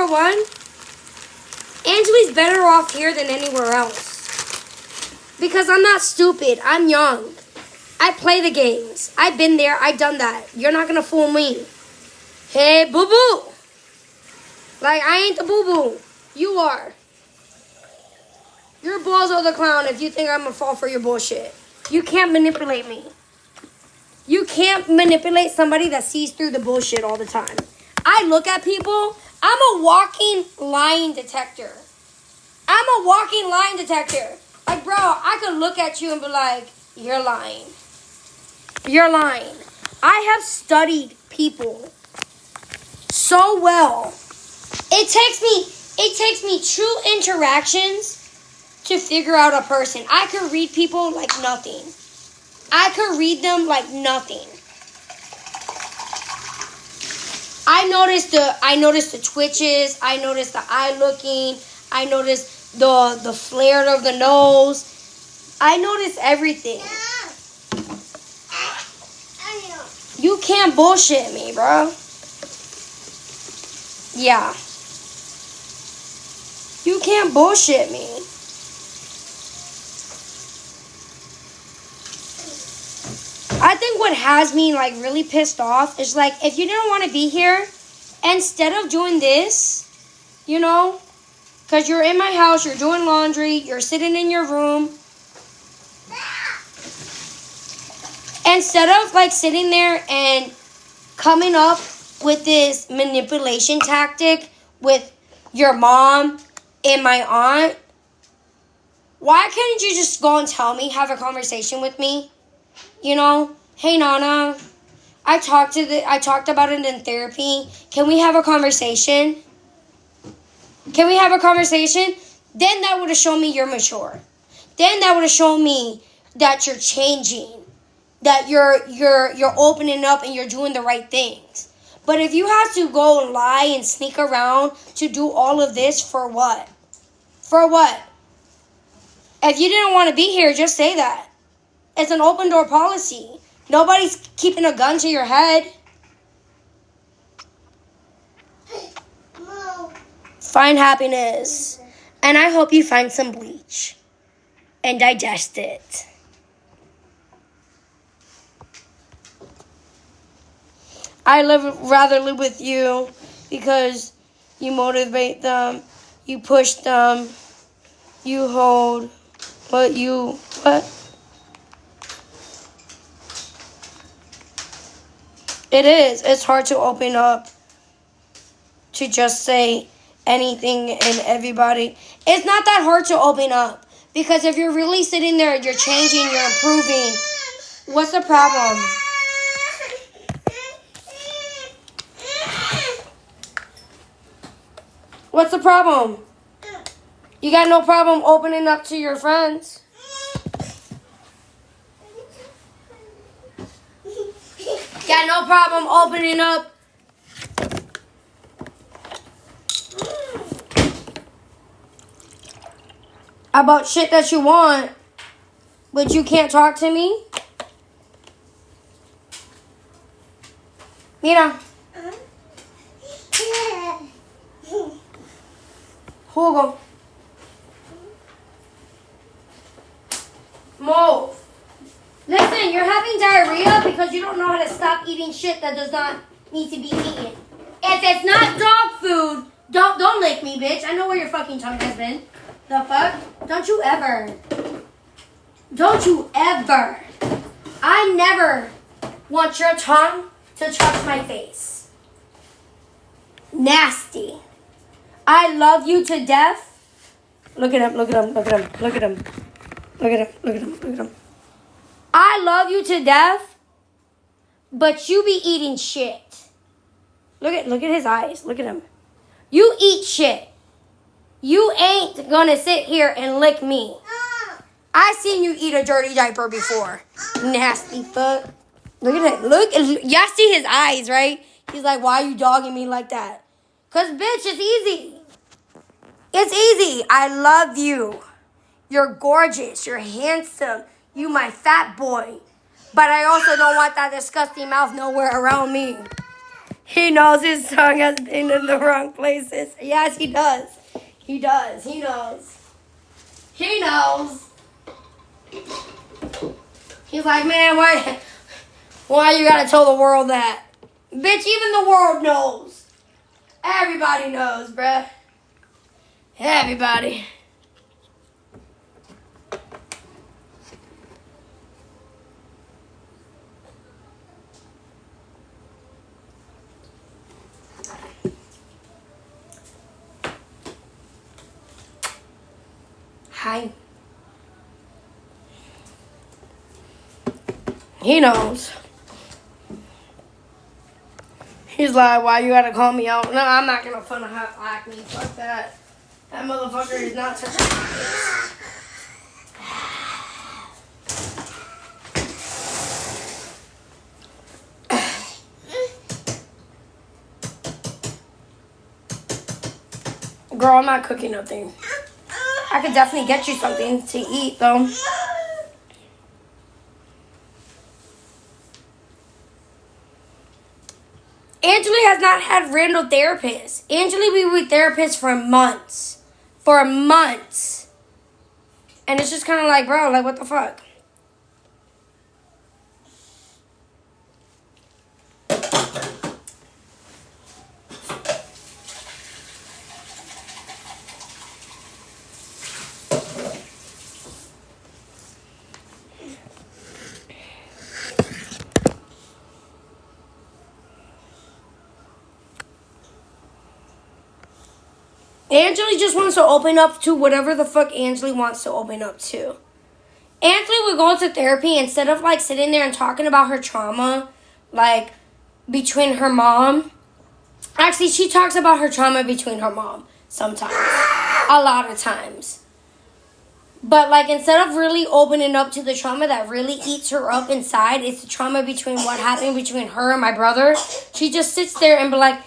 one, Ansley's better off here than anywhere else. Because I'm not stupid. I'm young. I play the games. I've been there. I've done that. You're not going to fool me. Hey, boo-boo. Like, I ain't the boo-boo. You are. You're Bozo the Clown if you think I'm going to fall for your bullshit. You can't manipulate me. You can't manipulate somebody that sees through the bullshit all the time. I look at people. I'm a walking lying detector. Like, bro, I could look at you and be like, you're lying. You're lying. I have studied people so well. It takes me 2 interactions to figure out a person. I could read people like nothing. I could read them like nothing. I noticed the twitches. I noticed the eye looking. I noticed the flare of the nose. I noticed everything. You can't bullshit me, bro. Yeah. You can't bullshit me. I think what has me like really pissed off is like, if you didn't want to be here, instead of doing this, you know, because you're in my house, you're doing laundry, you're sitting in your room. Instead of like sitting there and coming up with this manipulation tactic with your mom and my aunt, why can't you just go and tell me, have a conversation with me? You know, hey Nana, I talked about it in therapy. Can we have a conversation? Then that would have shown me you're mature. Then that would have shown me that you're changing, that you're opening up and you're doing the right things. But if you have to go and lie and sneak around to do all of this, for what? For what? If you didn't want to be here, just say that. It's an open door policy. Nobody's keeping a gun to your head. Find happiness. And I hope you find some bleach and digest it. I rather live with you because you motivate them, you push them, you hold, what? It is. It's hard to open up to just say anything and everybody. It's not that hard to open up because if you're really sitting there, you're changing, you're improving. What's the problem? What's the problem? You got no problem opening up to your friends. Got no problem opening up. About shit that you want, but you can't talk to me? Mira. Jugo. Move. Listen, you're having diarrhea because you don't know how to stop eating shit that does not need to be eaten. If it's not dog food, don't lick me, bitch. I know where your fucking tongue has been. The fuck? Don't you ever. Don't you ever. I never want your tongue to touch my face. Nasty. I love you to death. Look at him, look at him, look at him, look at him. Look at him, look at him, look at him. I love you to death, but you be eating shit. Look at his eyes. Look at him. You eat shit. You ain't gonna sit here and lick me. I seen you eat a dirty diaper before. Nasty fuck. Look at it. Look. Y'all see his eyes, right? He's like, why are you dogging me like that? Because, bitch, it's easy. It's easy. I love you. You're gorgeous. You're handsome. You my fat boy. But I also don't want that disgusting mouth nowhere around me. He knows his tongue has been in the wrong places. Yes, he does. He does. He knows. He knows. He's like, man, why you gotta tell the world that? Bitch, even the world knows. Everybody knows, bruh. Everybody. Hi. He knows. He's like, why you gotta call me out? No, I'm not gonna fun have acne. Fuck that. That motherfucker is not touching my face. Girl, I'm not cooking nothing. I could definitely get you something to eat, though. Angela has not had random therapists. Angela be with therapists for months. For months. And it's just kind of like, bro, like, what the fuck? Angela just wants to open up to whatever the fuck Angela wants to open up to. Angela would go to therapy instead of like sitting there and talking about her trauma, like between her mom. Actually, she talks about her trauma between her mom sometimes, a lot of times. But like instead of really opening up to the trauma that really eats her up inside, it's the trauma between what happened between her and my brother. She just sits there and be like,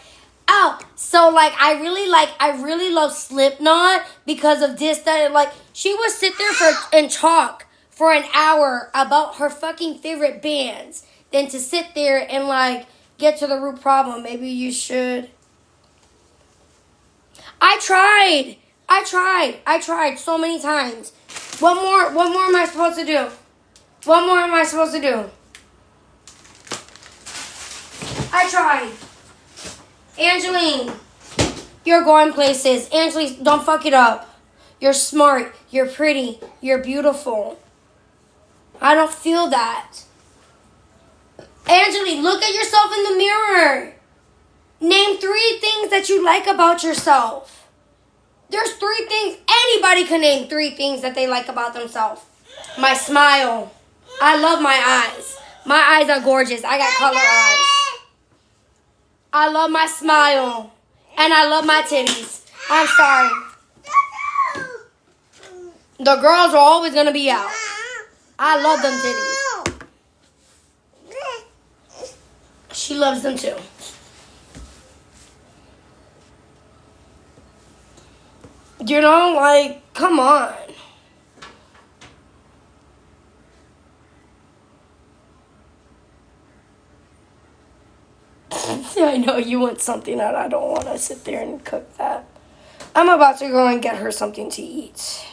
oh, so like I really love Slipknot because of this, that, like she would sit there and talk for an hour about her fucking favorite bands than to sit there and like get to the root problem. Maybe you should. I tried so many times. What more am I supposed to do? What more am I supposed to do? I tried. Angeline, you're going places. Angeline, don't fuck it up. You're smart. You're pretty. You're beautiful. I don't feel that. Angeline, look at yourself in the mirror. Name 3 things that you like about yourself. There's 3 things. Anybody can name 3 things that they like about themselves. My smile. I love my eyes. My eyes are gorgeous. I got color eyes. I love my smile. And I love my titties. I'm sorry. The girls are always going to be out. I love them titties. She loves them too. You know, like, come on. I know you want something that I don't want to sit there and cook that. I'm about to go and get her something to eat.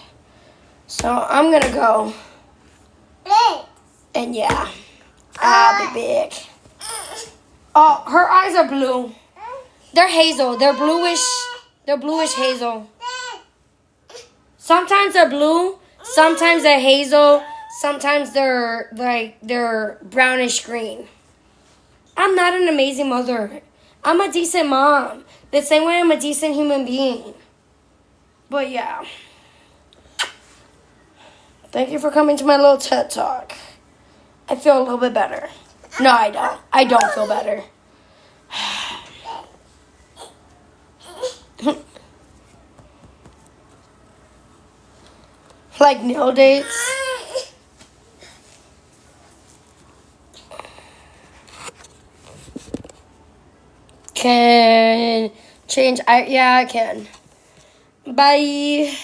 So I'm going to go. And yeah, I'll be back. Oh, her eyes are blue. They're hazel. They're bluish. They're bluish hazel. Sometimes they're blue. Sometimes they're hazel. Sometimes they're brownish green. I'm not an amazing mother. I'm a decent mom. The same way I'm a decent human being. But yeah. Thank you for coming to my little TED Talk. I feel a little bit better. No, I don't. I don't feel better. Like nail dates. Can change. Yeah, I can. Bye.